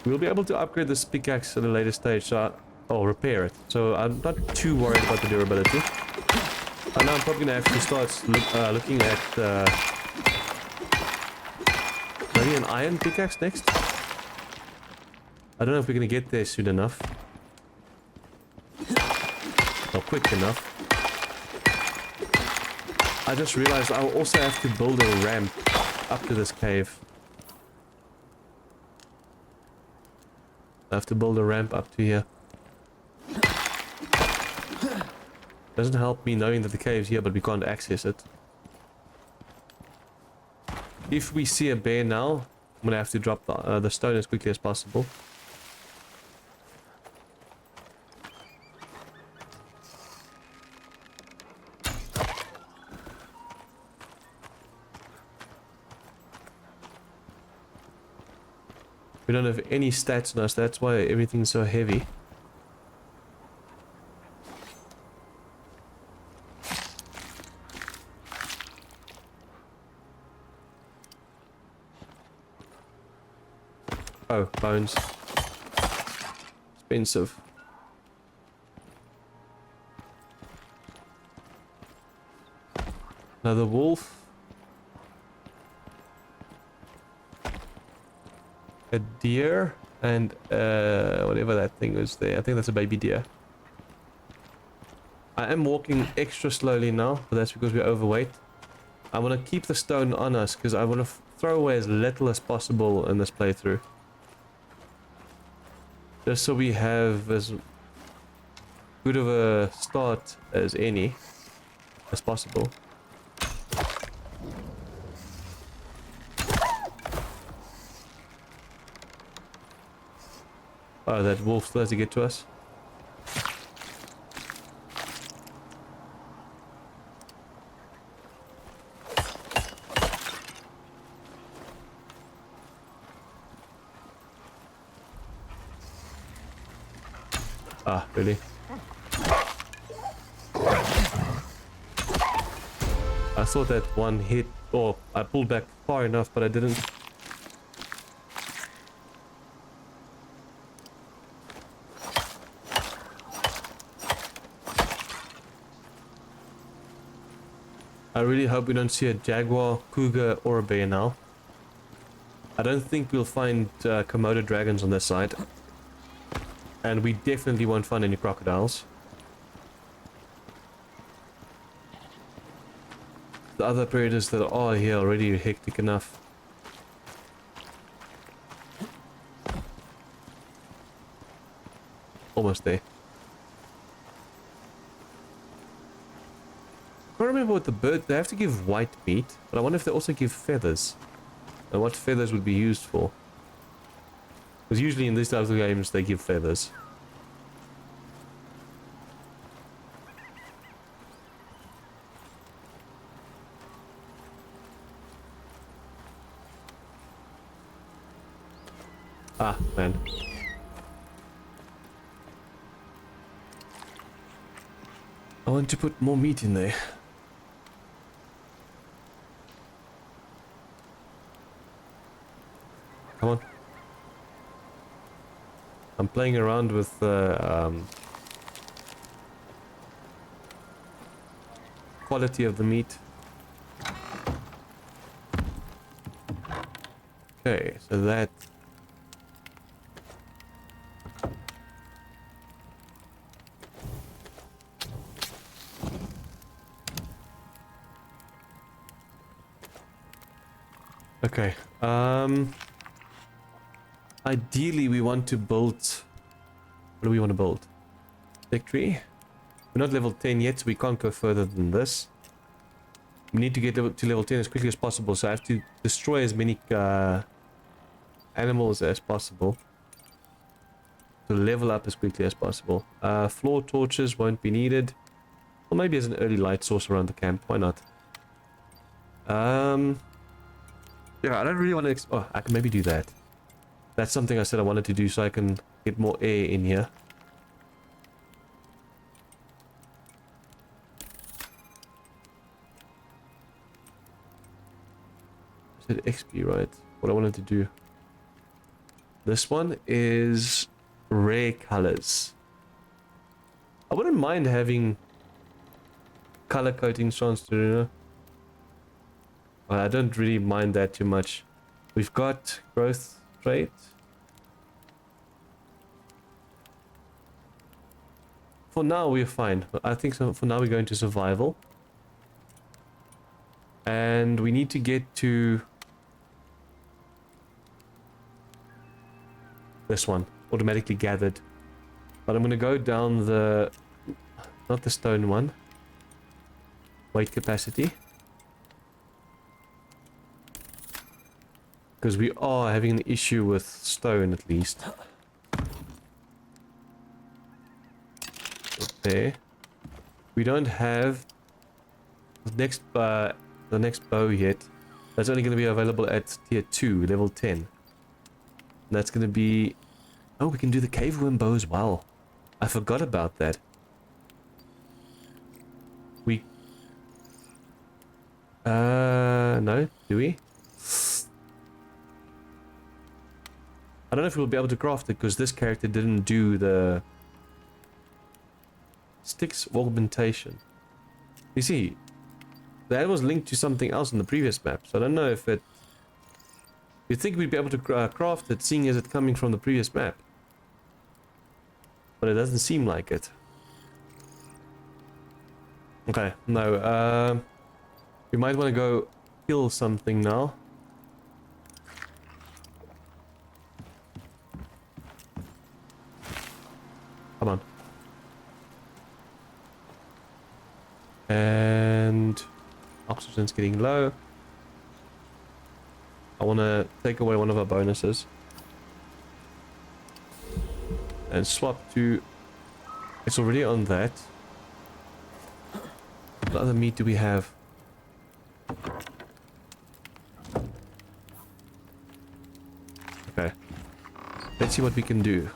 S1: We'll be able to upgrade this pickaxe at a later stage, or repair it. So I'm not too worried about the durability. And now I'm probably gonna have to start looking at maybe an iron pickaxe next. I don't know if we're gonna get there soon enough. Or quick enough. I just realized I'll also have to build a ramp up to this cave. I have to build a ramp up to here. Doesn't help me knowing that the cave's here, but we can't access it. If we see a bear now, I'm gonna have to drop the stone as quickly as possible. We don't have any stats on us, that's why everything's so heavy. Oh, bones. Expensive. Another wolf. A deer and whatever that thing was there. I think that's a baby deer. I am walking extra slowly now, but that's because we're overweight. I want to keep the stone on us because I want to throw away as little as possible in this playthrough. Just so we have as good of a start as any as possible. Oh, that wolf still has to get to us. Ah, really? I thought that one hit, or I pulled back far enough, but I didn't. I really hope we don't see a jaguar, cougar, or a bear now. I don't think we'll find Komodo dragons on this side. And we definitely won't find any crocodiles. The other predators that are here are already hectic enough. Almost there. I can't remember what the bird... They have to give white meat, but I wonder if they also give feathers. And what feathers would be used for. Because usually in these types of games they give feathers. Ah, man. I want to put more meat in there. Come on. I'm playing around with the quality of the meat. Okay, so that... Okay, ideally we want to build... What do we want to build? Victory? We're not level 10 yet, so we can't go further than this. We need to get to level 10 as quickly as possible, so I have to destroy as many animals as possible to level up as quickly as possible. Floor torches won't be needed. Or maybe as an early light source around the camp, why not? Yeah, I don't really want to... Oh, I can maybe do that. That's something I said I wanted to do so I can get more air in here. I said XP, right? What I wanted to do. This one is rare colors. I wouldn't mind having color coding transfer. I don't really mind that too much. We've got growth trait. For now we're fine. I think so. For now we're going to survival. And we need to get to this one, automatically gathered. But I'm going to go down the, not the stone one, weight capacity. Because we are having an issue with stone at least. There. We don't have the next bow yet. That's only going to be available at tier 2, level 10. And that's going to be... Oh, we can do the cave worm bow as well. I forgot about that. We... No, do we? I don't know if we'll be able to craft it because this character didn't do the Styx augmentation. You see, that was linked to something else in the previous map, so I don't know if it... You'd think we'd be able to craft it, seeing as it's coming from the previous map. But it doesn't seem like it. Okay, no, we might want to go kill something now. Come on. And oxygen's getting low. I want to take away one of our bonuses and swap to... It's already on that. What other meat do we have? Okay. Let's see what we can do.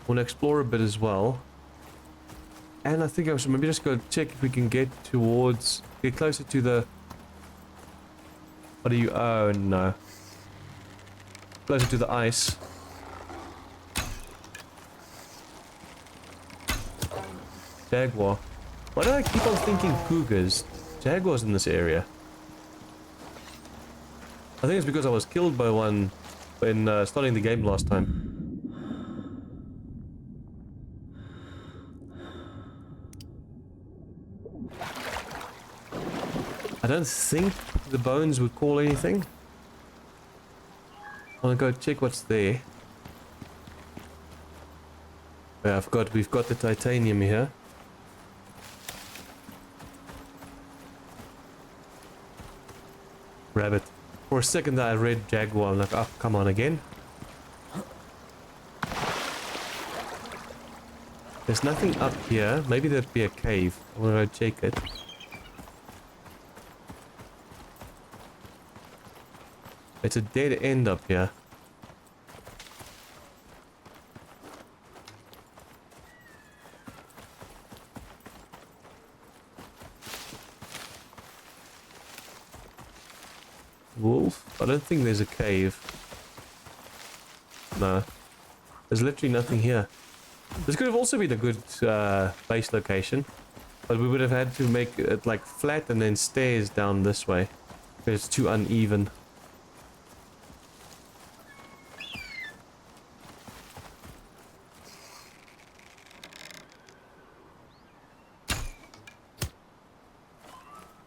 S1: I want to explore a bit as well. And I think I should maybe just go check if we can get towards... Get closer to the... What are you... Oh, no. Closer to the ice. Jaguar. Why do I keep on thinking cougars? Jaguars in this area. I think it's because I was killed by one when starting the game last time. I don't think the bones would call anything. I want to go check what's there. Yeah, we've got the titanium here. Rabbit. For a second I read jaguar, I'm like, oh, come on again. There's nothing up here. Maybe there'd be a cave. I want to go check it. It's a dead end up here. Wolf? I don't think there's a cave. No. There's literally nothing here. This could have also been a good base location. But we would have had to make it like flat and then stairs down this way. Because it's too uneven.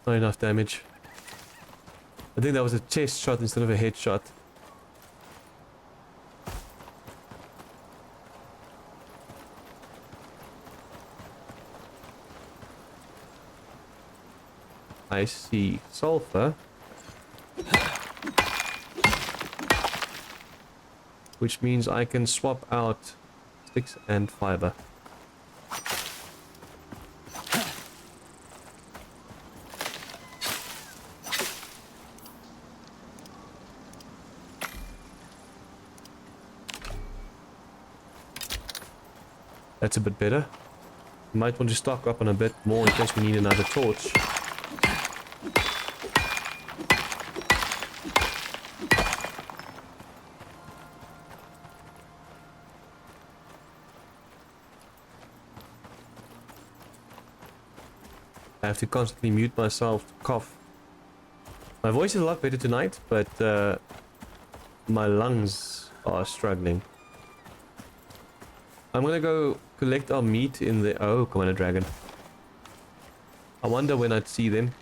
S1: Not enough damage. I think that was a chest shot instead of a headshot. I see sulfur. Which means I can swap out sticks and fiber. That's a bit better. Might want to stock up on a bit more in case we need another torch. I have to constantly mute myself to cough. My voice is a lot better tonight, but my lungs are struggling. I'm gonna go collect our meat in the... Oh, Commander Dragon. I wonder when I'd see them.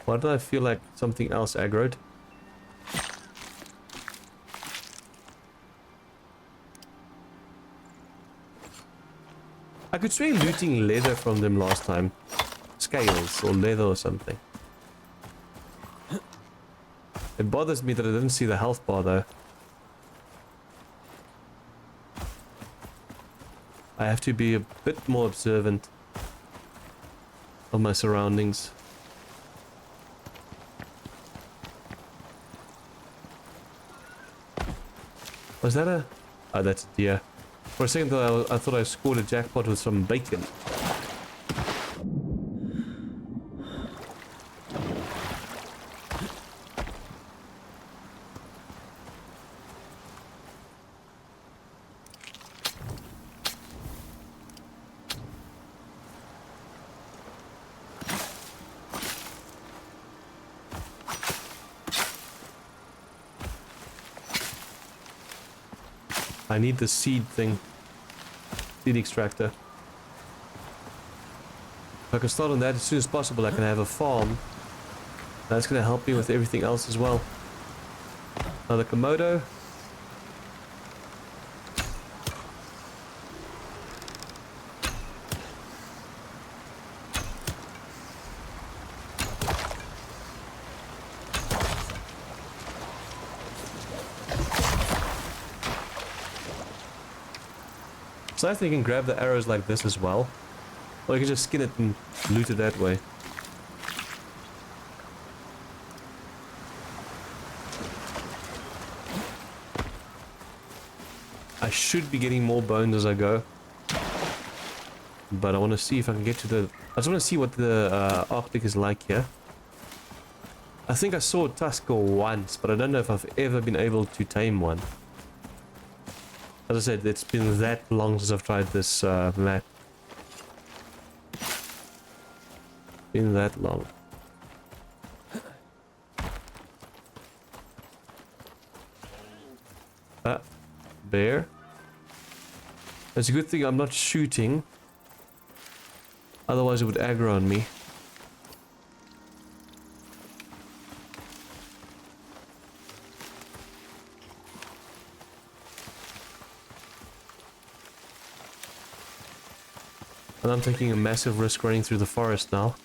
S1: Why do I feel like something else aggroed? I could swear looting leather from them last time. Scales or leather or something. It bothers me that I didn't see the health bar though. I have to be a bit more observant of my surroundings. Was that a... Oh, that's a deer. For a second though, I thought I scored a jackpot with some bacon. I need the seed thing. Seed extractor. If I can start on that as soon as possible, I can have a farm. That's going to help me with everything else as well. Another Komodo. So I think you can grab the arrows like this as well. Or you can just skin it and loot it that way. I should be getting more bones as I go. But I want to see if I can get to the... I just want to see what the Arctic is like here. I think I saw a tusker once, but I don't know if I've ever been able to tame one. As I said, it's been that long since I've tried this map. Been that long. Bear. It's a good thing I'm not shooting. Otherwise it would aggro on me. And I'm taking a massive risk running through the forest now.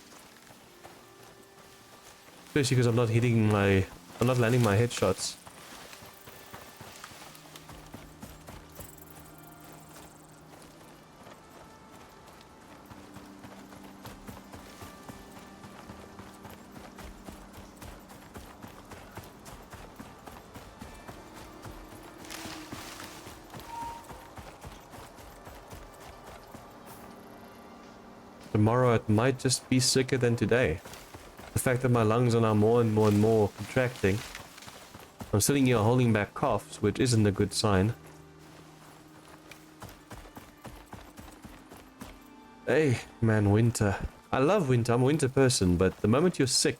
S1: Especially because I'm not hitting my... I'm not landing my headshots. Tomorrow it might just be sicker than today. The fact that my lungs are now more and more and more contracting. I'm sitting here holding back coughs, which isn't a good sign. Hey, man, winter. I love winter. I'm a winter person, but the moment you're sick,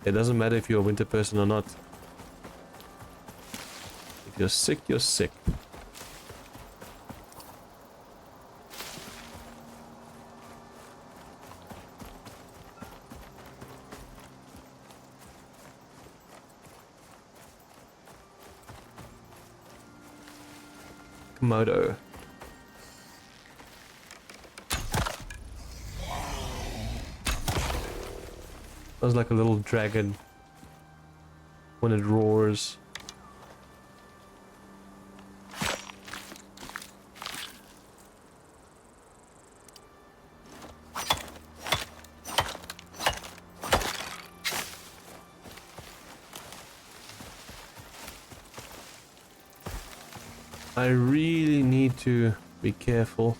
S1: it doesn't matter if you're a winter person or not. If you're sick, you're sick. Komodo. Sounds like a little dragon when it roars. I really need to be careful.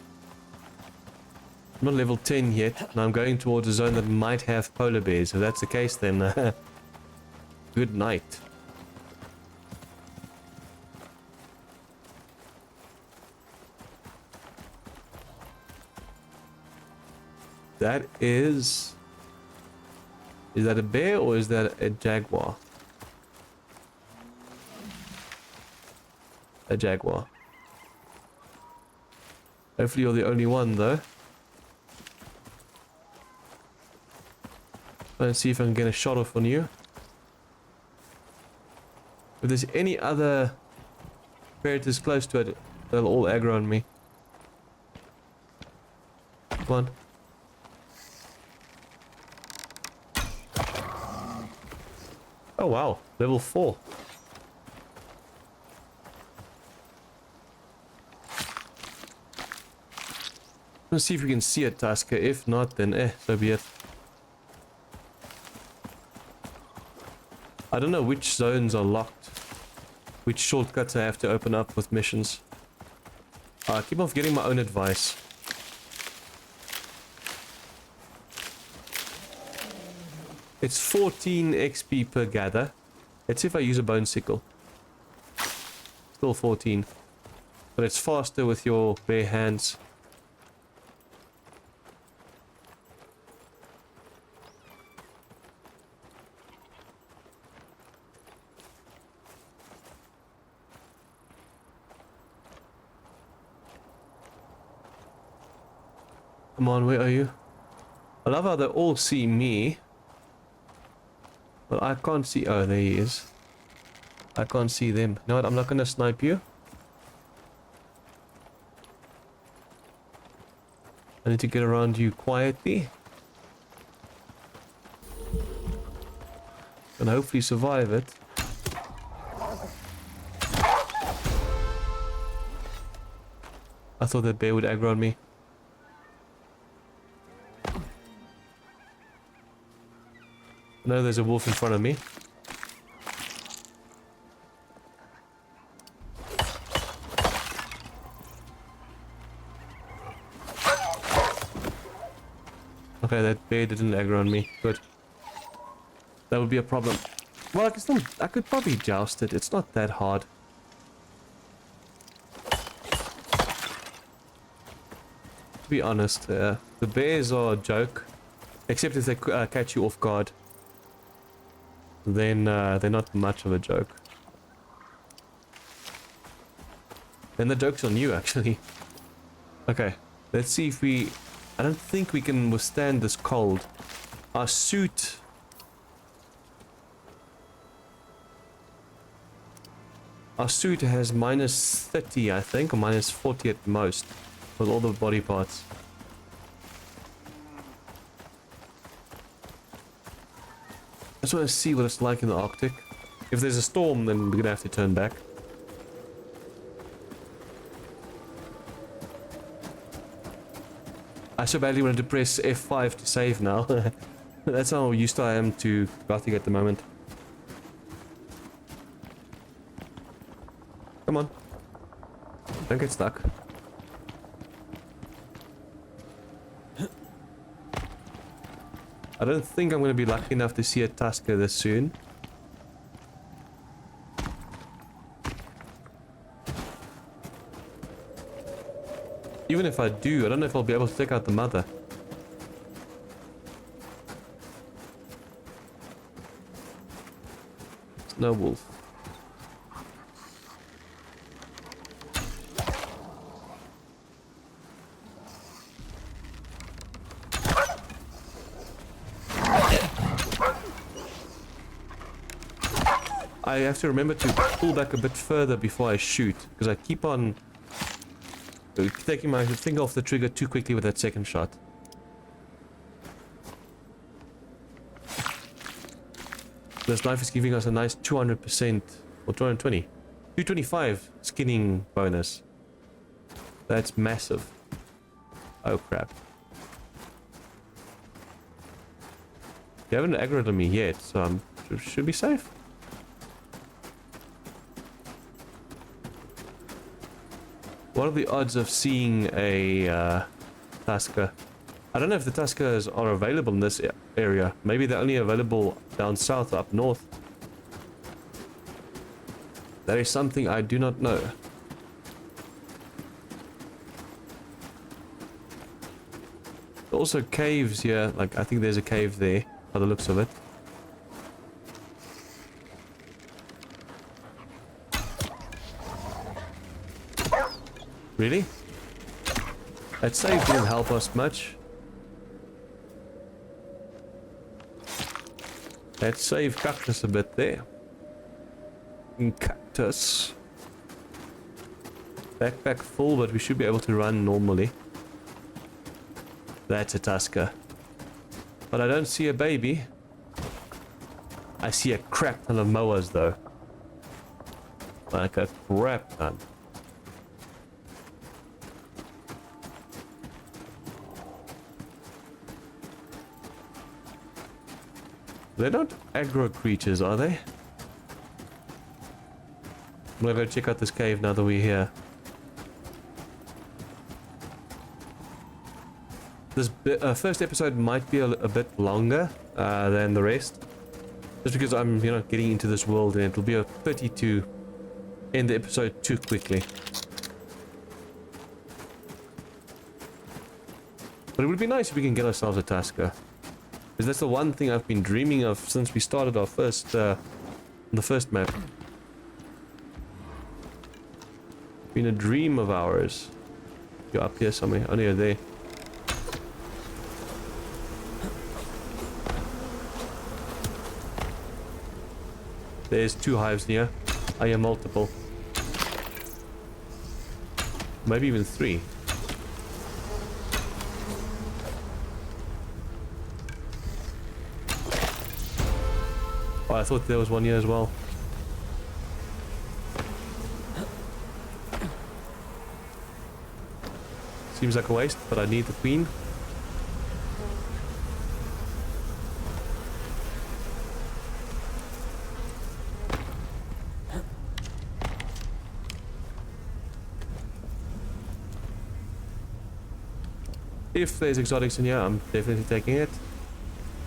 S1: I'm not level 10 yet, and I'm going towards a zone that might have polar bears. If that's the case, then good night. That is... Is that a bear or is that a jaguar? A jaguar. Hopefully you're the only one though. Let's see if I can get a shot off on you. If there's any other predators close to it, they'll all aggro on me. Come on. Oh wow, level 4. Let's see if we can see a Tusker. If not, then so be it. I don't know which zones are locked, which shortcuts I have to open up with missions. I keep on forgetting my own advice. It's 14 XP per gather. Let's see if I use a bone sickle. Still 14. But it's faster with your bare hands. Come on, where are you? I love how they all see me. But I can't see... Oh, there he is. I can't see them. You know what? I'm not gonna snipe you. I need to get around you quietly. And hopefully survive it. I thought that bear would aggro on me. No, there's a wolf in front of me. Okay, that bear didn't aggro on me. Good. That would be a problem. Well, I could probably joust it. It's not that hard. To be honest, the bears are a joke. Except if they catch you off guard. Then they're not much of a joke. Then the joke's on you, actually. Okay, let's see if we... I don't think we can withstand this cold. Our suit... Our suit has minus 30, I think, or minus 40 at most. With all the body parts. I just want to see what it's like in the Arctic. If there's a storm, then we're gonna have to turn back. I so badly wanted to press F5 to save now. That's how used I am to Gothic at the moment. Come on. Don't get stuck. I don't think I'm going to be lucky enough to see a Tusker this soon. Even if I do, I don't know if I'll be able to take out the mother. Snow wolf. I have to remember to pull back a bit further before I shoot, because I keep on taking my finger off the trigger too quickly with that second shot. This knife is giving us a nice 200% or 220, 225 skinning bonus. That's massive. Oh crap. You haven't aggroed on me yet, so I should be safe. What are the odds of seeing a Tusker? I don't know if the Tuskers are available in this area. Maybe they're only available down south or up north. That is something I do not know. Also caves here, like I think there's a cave there by the looks of it. Really? That save didn't help us much. That save cucked us a bit there. Cactus. Backpack full, but we should be able to run normally. That's a Tusker. But I don't see a baby. I see a crap ton of mowers though. Like a crap ton. They're not aggro creatures, are they? I'm gonna go check out this cave now that we're here. This first episode might be a bit longer than the rest. Just because I'm, you know, getting into this world and it'll be a pity to end the episode too quickly. But it would be nice if we can get ourselves a Tusker. Because that's the one thing I've been dreaming of since we started our first, the first map. Been a dream of ours. You're up here somewhere. Oh, no, you're there. There's 2 hives near. I hear multiple. Maybe even 3. Oh, I thought there was one here as well. Seems like a waste, but I need the queen. If there's exotics in here, I'm definitely taking it.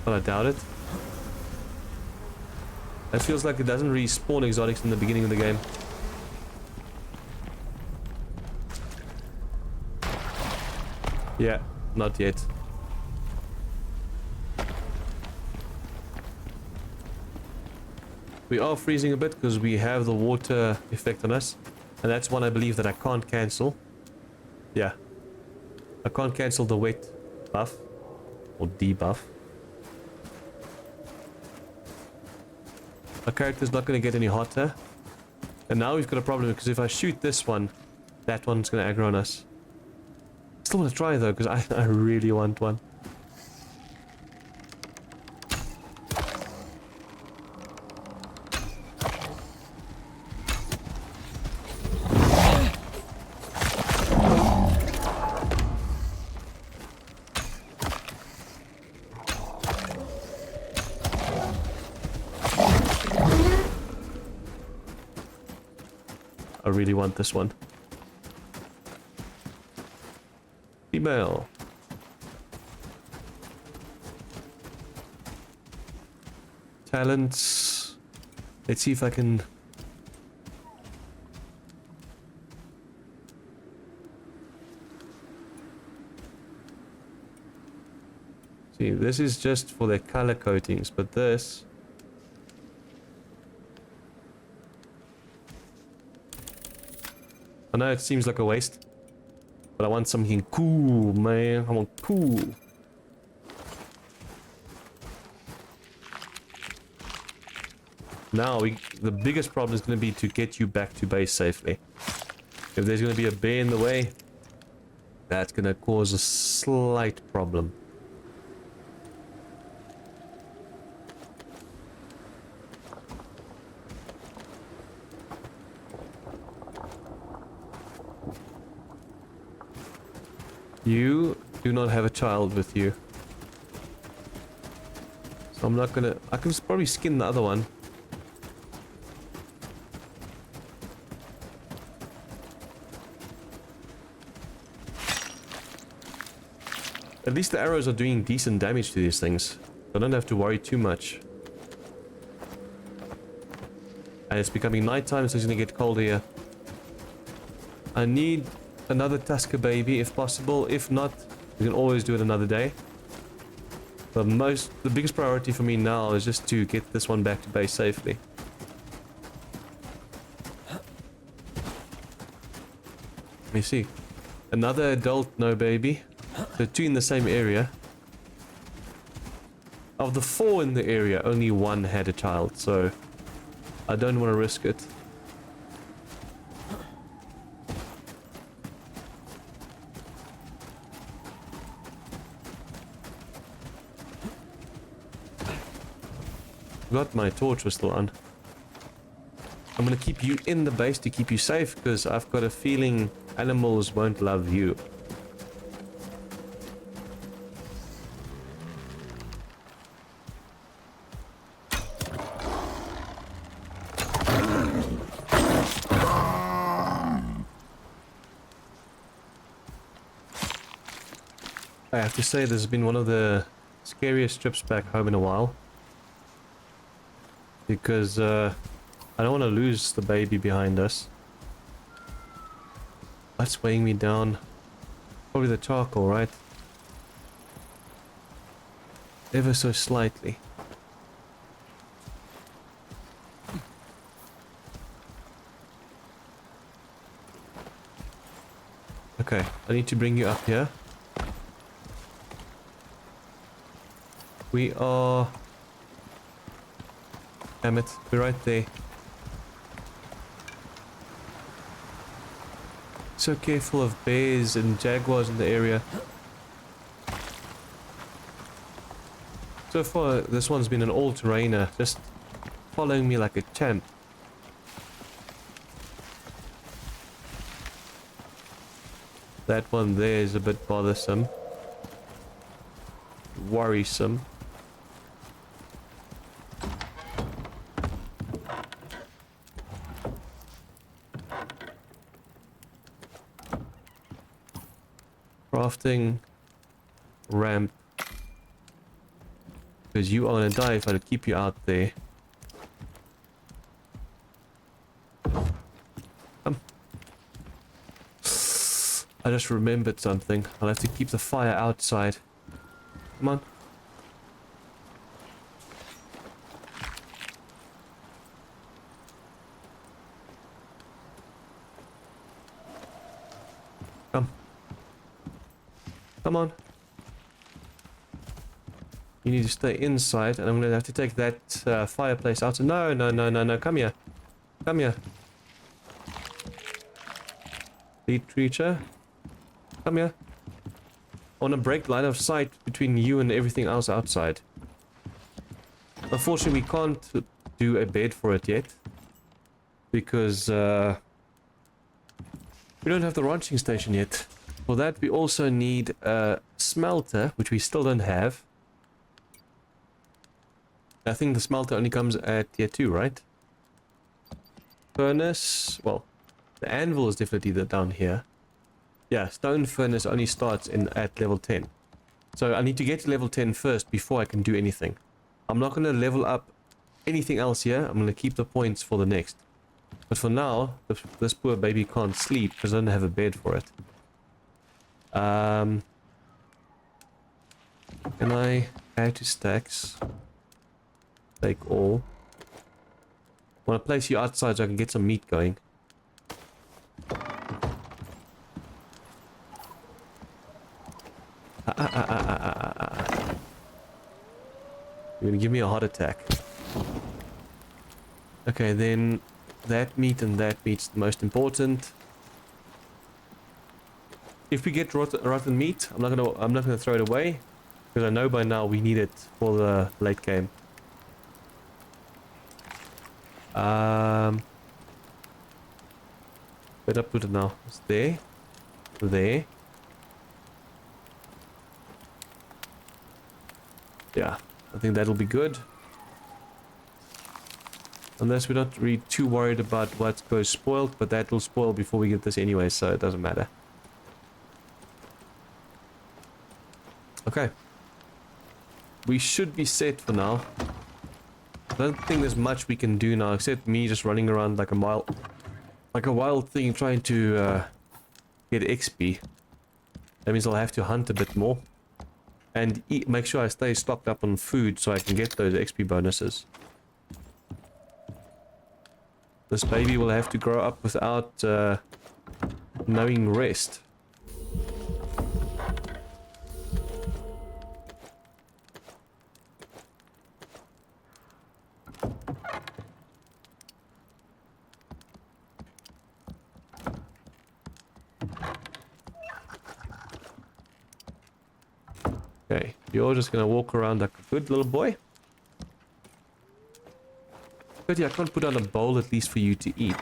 S1: But I doubt it. It feels like it doesn't respawn exotics in the beginning of the game. Yeah, not yet. We are freezing a bit because we have the water effect on us. And that's one I believe that I can't cancel. Yeah. I can't cancel the wet buff. Or debuff. Our character's not going to get any hotter. And now we've got a problem because if I shoot this one, that one's going to aggro on us. Still want to try though because I really want one. I really want this one. Female. Talents. Let's see if I can... See, this is just for their color coatings, but this... I know it seems like a waste, but I want something cool, man. I want cool. Now, the biggest problem is going to be to get you back to base safely. If there's going to be a bear in the way, that's going to cause a slight problem. You do not have a child with you. So I'm not gonna... I can probably skin the other one. At least the arrows are doing decent damage to these things. I don't have to worry too much. And it's becoming nighttime, so it's gonna get colder here. I need another Tusker baby if possible. If not, we can always do it another day. But the biggest priority for me now is just to get this one back to base safely. Let me see. Another adult, no baby. So 2 in the same area. Of the 4 in the area, only 1 had a child, so I don't want to risk it. Forgot my torch was still on. I'm gonna keep you in the base to keep you safe, because I've got a feeling animals won't love you. I have to say, this has been one of the scariest trips back home in a while. Because I don't want to lose the baby behind us. That's weighing me down. Probably the charcoal, right? Ever so slightly. Okay, I need to bring you up here. We are... Damn it, we're right there. So careful of bears and jaguars in the area. So far, this one's been an all-terrainer, just following me like a champ. That one there is a bit bothersome. Worrisome. Crafting ramp, because you are gonna die if I keep you out there. I just remembered something. I'll have to keep the fire outside. Come on. Come. Come on. You need to stay inside, and I'm going to have to take that fireplace out. No, no, no, no, no. Come here. Come here. Lead creature. Come here. I want to break line of sight between you and everything else outside. Unfortunately, we can't do a bed for it yet. Because we don't have the ranching station yet. For that, we also need a smelter, which we still don't have. I think the smelter only comes at tier 2, right? Furnace, well, the anvil is definitely down here. Yeah, stone furnace only starts at level 10. So I need to get to level 10 first before I can do anything. I'm not going to level up anything else here, I'm going to keep the points for the next. But for now, this poor baby can't sleep because I don't have a bed for it. Can I add to stacks? Take all. I want to place you outside so I can get some meat going. You're gonna give me a heart attack. Okay, then that meat and that meat's the most important. If we get rotten meat, I'm not gonna throw it away because I know by now we need it for the late game. Where'd I put it now? It's there. There. Yeah, I think that'll be good. Unless we're not really too worried about what goes spoiled, but that will spoil before we get this anyway, so it doesn't matter. Okay. We should be set for now. I don't think there's much we can do now, except me just running around like a wild thing trying to get XP. That means I'll have to hunt a bit more. And make sure I stay stocked up on food so I can get those XP bonuses. This baby will have to grow up without knowing rest. Okay, you're just gonna walk around like a good little boy. But yeah, I can't put on a bowl at least for you to eat.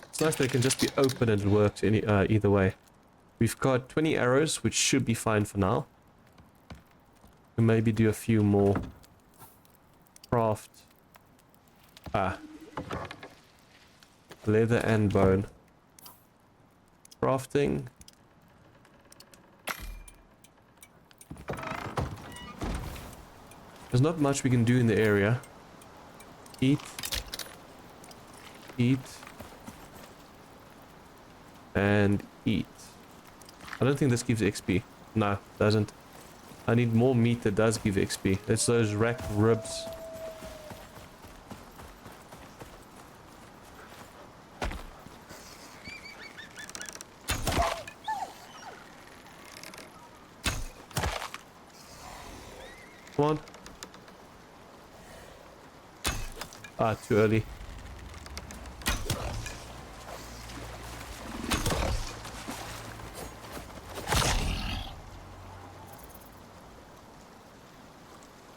S1: It's nice that it can just be open and it works any either way. We've got 20 arrows, which should be fine for now. We'll maybe do a few more. Craft. Leather and bone. Crafting. There's not much we can do in the area. Eat. Eat. And eat. I don't think this gives XP. No, it doesn't. I need more meat that does give XP. It's those rack ribs. Come on. Ah, too early.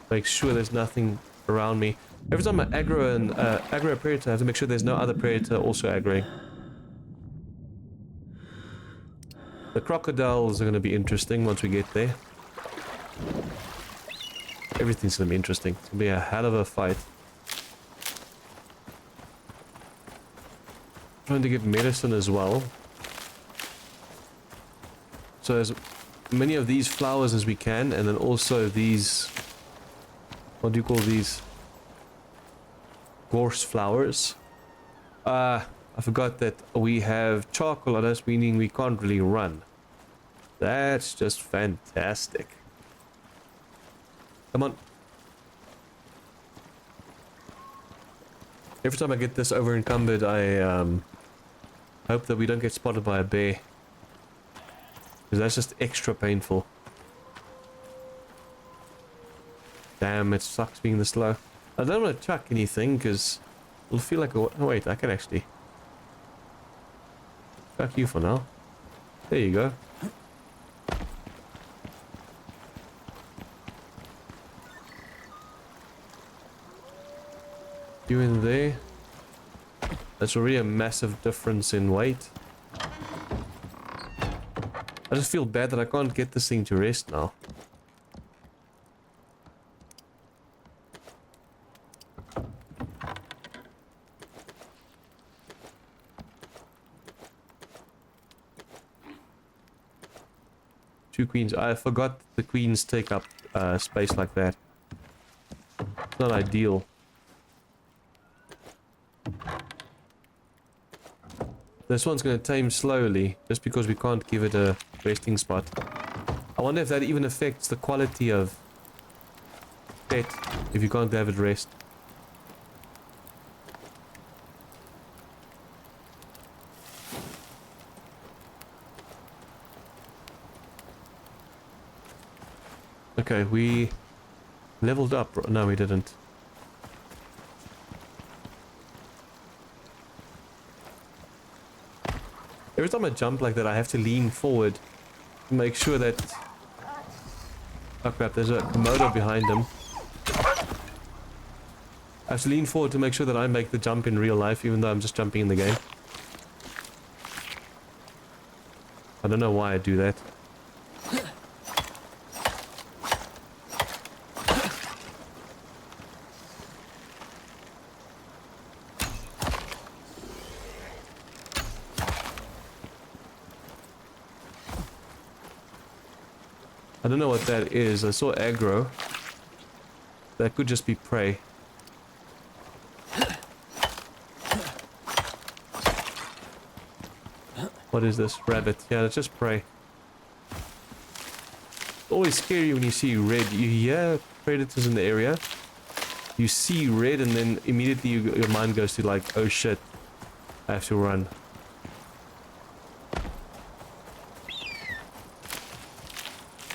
S1: Make sure there's nothing around me. Every time I aggro a predator, I have to make sure there's no other predator also aggroing. The crocodiles are going to be interesting once we get there. Everything's going to be interesting. It's going to be a hell of a fight. Trying to get medicine as well. So as many of these flowers as we can, and then also these... What do you call these? Gorse flowers. I forgot that we have charcoal on us, meaning we can't really run. That's just fantastic. Come on. Every time I get this over encumbered, I hope that we don't get spotted by a bear. Because that's just extra painful. Damn, it sucks being this low. I don't want to chuck anything because it'll feel like a... Oh wait, I can actually chuck you for now. There you go. You in there. That's already a massive difference in weight. I just feel bad that I can't get this thing to rest now. 2 queens. I forgot the queens take up space like that. It's not ideal. This one's going to tame slowly, just because we can't give it a resting spot. I wonder if that even affects the quality of pet, if you can't have it rest. Okay, we leveled up. No, we didn't. Every time I jump like that, I have to lean forward to make sure that... Oh crap, there's a Komodo behind him. I have to lean forward to make sure that I make the jump in real life, even though I'm just jumping in the game. I don't know why I do that. I don't know what that is. I saw aggro. That could just be prey. What is this? Rabbit. Yeah, that's just prey. It's always scary when you see red. You hear predators in the area. You see red and then immediately your mind goes to like, oh shit, I have to run.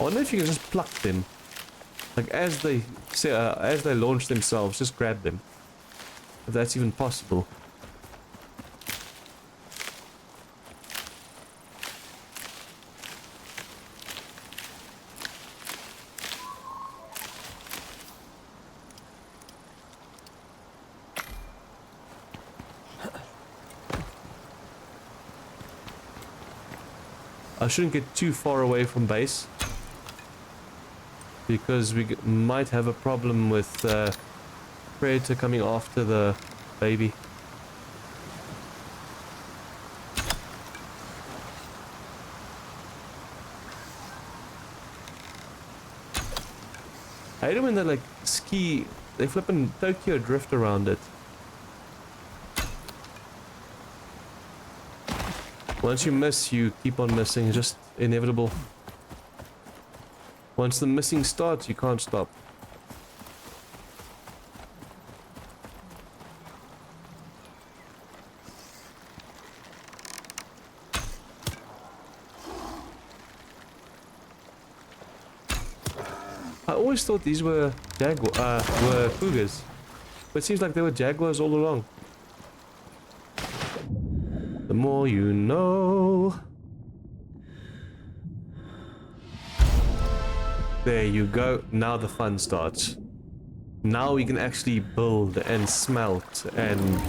S1: I wonder if you can just pluck them, like as they launch themselves, just grab them. If that's even possible. I shouldn't get too far away from base, because we might have a problem with predator coming after the baby. I hate it when they like ski, they flippin' Tokyo drift around it. Once you miss, you keep on missing, it's just inevitable. Once the missing starts, you can't stop. I always thought these were cougars, but it seems like they were jaguars all along. The more you know. There you go. Now the fun starts. Now we can actually build and smelt and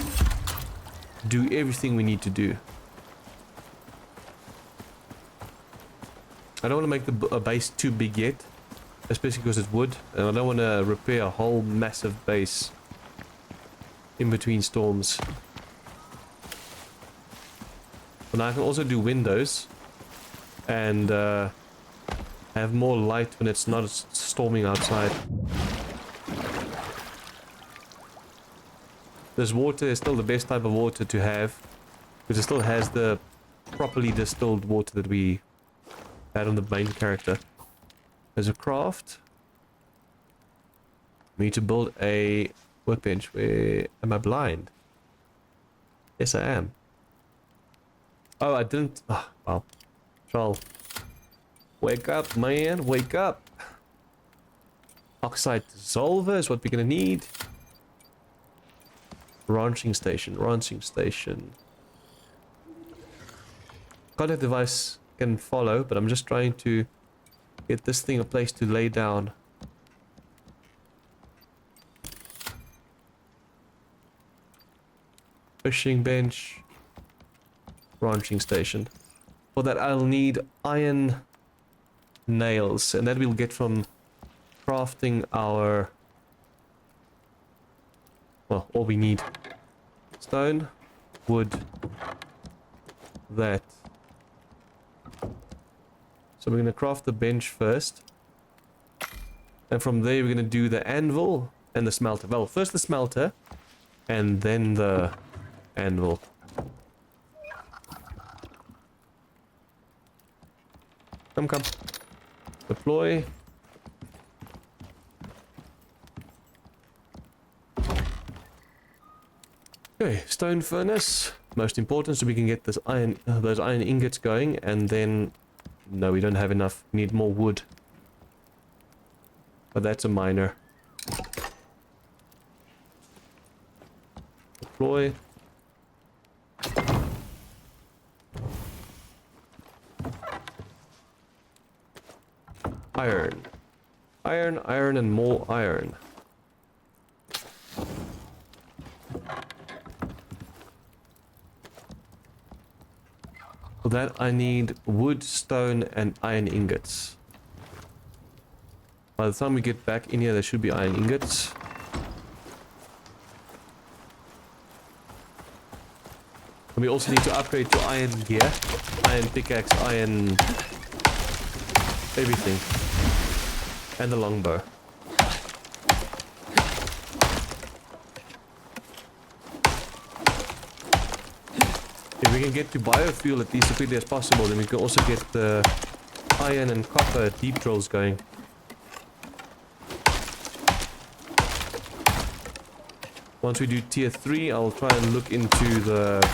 S1: do everything we need to do. I don't want to make a base too big yet, especially because it's wood, and I don't want to repair a whole massive base in between storms. But I can also do windows and have more light when it's not storming outside. This water is still the best type of water to have, because it still has the properly distilled water that we had on the main character. There's a craft. We need to build a workbench. Where am I blind? Yes, I am. Oh, I didn't. Oh, wow. Charl. Wake up, man. Wake up. Oxide dissolver is what we're gonna need. Ranching station. Ranching station. Contact device can follow, but I'm just trying to get this thing a place to lay down. Fishing bench. Ranching station. For that I'll need iron nails, and that we'll get from crafting our... Well, all we need. Stone, wood, that. So we're going to craft the bench first. And from there we're going to do the anvil and the smelter. Well, first the smelter and then the anvil. Come. Deploy. Okay, stone furnace. Most important, so we can get this those iron ingots going, and then no, we don't have enough. We need more wood. But that's a minor. Deploy. Iron. Iron, and more iron. For that I need wood, stone, and iron ingots. By the time we get back in here, there should be iron ingots. And we also need to upgrade to iron gear, iron pickaxe, iron everything. And the longbow. If we can get to biofuel at least as quickly as possible, then we can also get the iron and copper deep drills going. Once we do tier 3, I'll try and look into the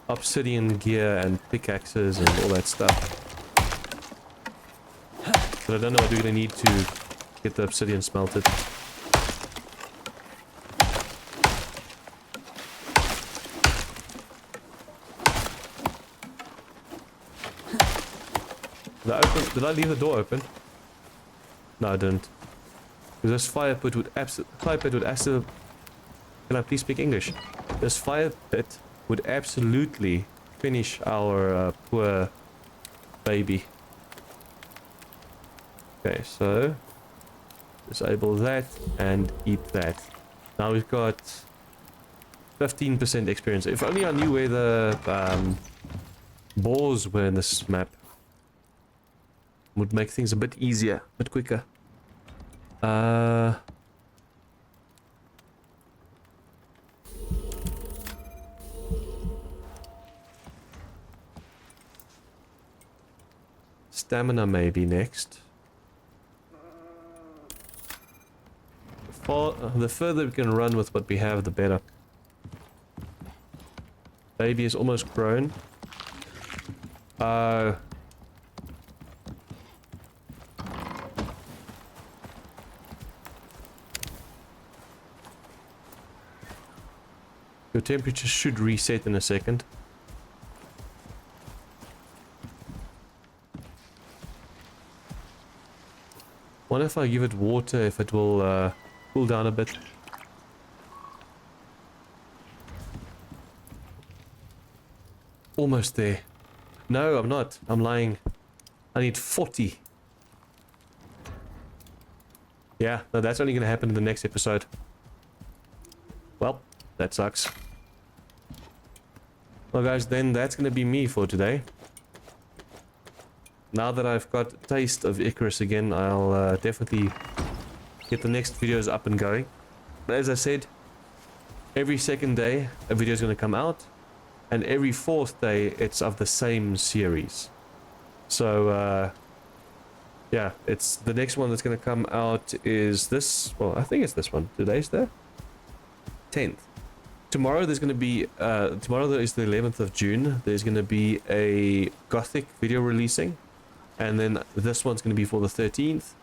S1: obsidian gear and pickaxes and all that stuff. But I don't know what we're going to need to get the obsidian smelted. Did I leave the door open? No, I didn't. Because this fire pit would absolutely... Can I please speak English? This fire pit would absolutely finish our poor baby. Okay, so disable that and eat that. Now we've got 15% experience. If only I knew where the boars were in this map. Would make things a bit easier, a bit quicker. Stamina may be next. The further we can run with what we have, the better. Baby is almost grown. Your temperature should reset in a second. Wonder if I give it water, if it will cool down a bit. Almost there. No, I'm not. I'm lying. I need 40. Yeah, no, that's only going to happen in the next episode. Well, that sucks. Well guys, then that's going to be me for today. Now that I've got a taste of Icarus again, I'll definitely get the next videos up and going. But as I said, every second day a video is going to come out, and every fourth day it's of the same series. So yeah, it's the next one that's going to come out is this. Well, I think it's this one. Today's the 10th. Tomorrow there's going to be tomorrow is the 11th of June. There's going to be a Gothic video releasing, and then this one's going to be for the 13th,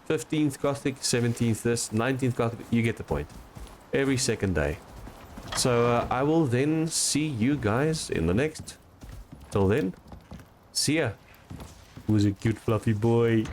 S1: 15th Gothic, 17th this, 19th Gothic. You get the point. Every second day. So I will then see you guys in the next. Till then, see ya. Who's a cute fluffy boy?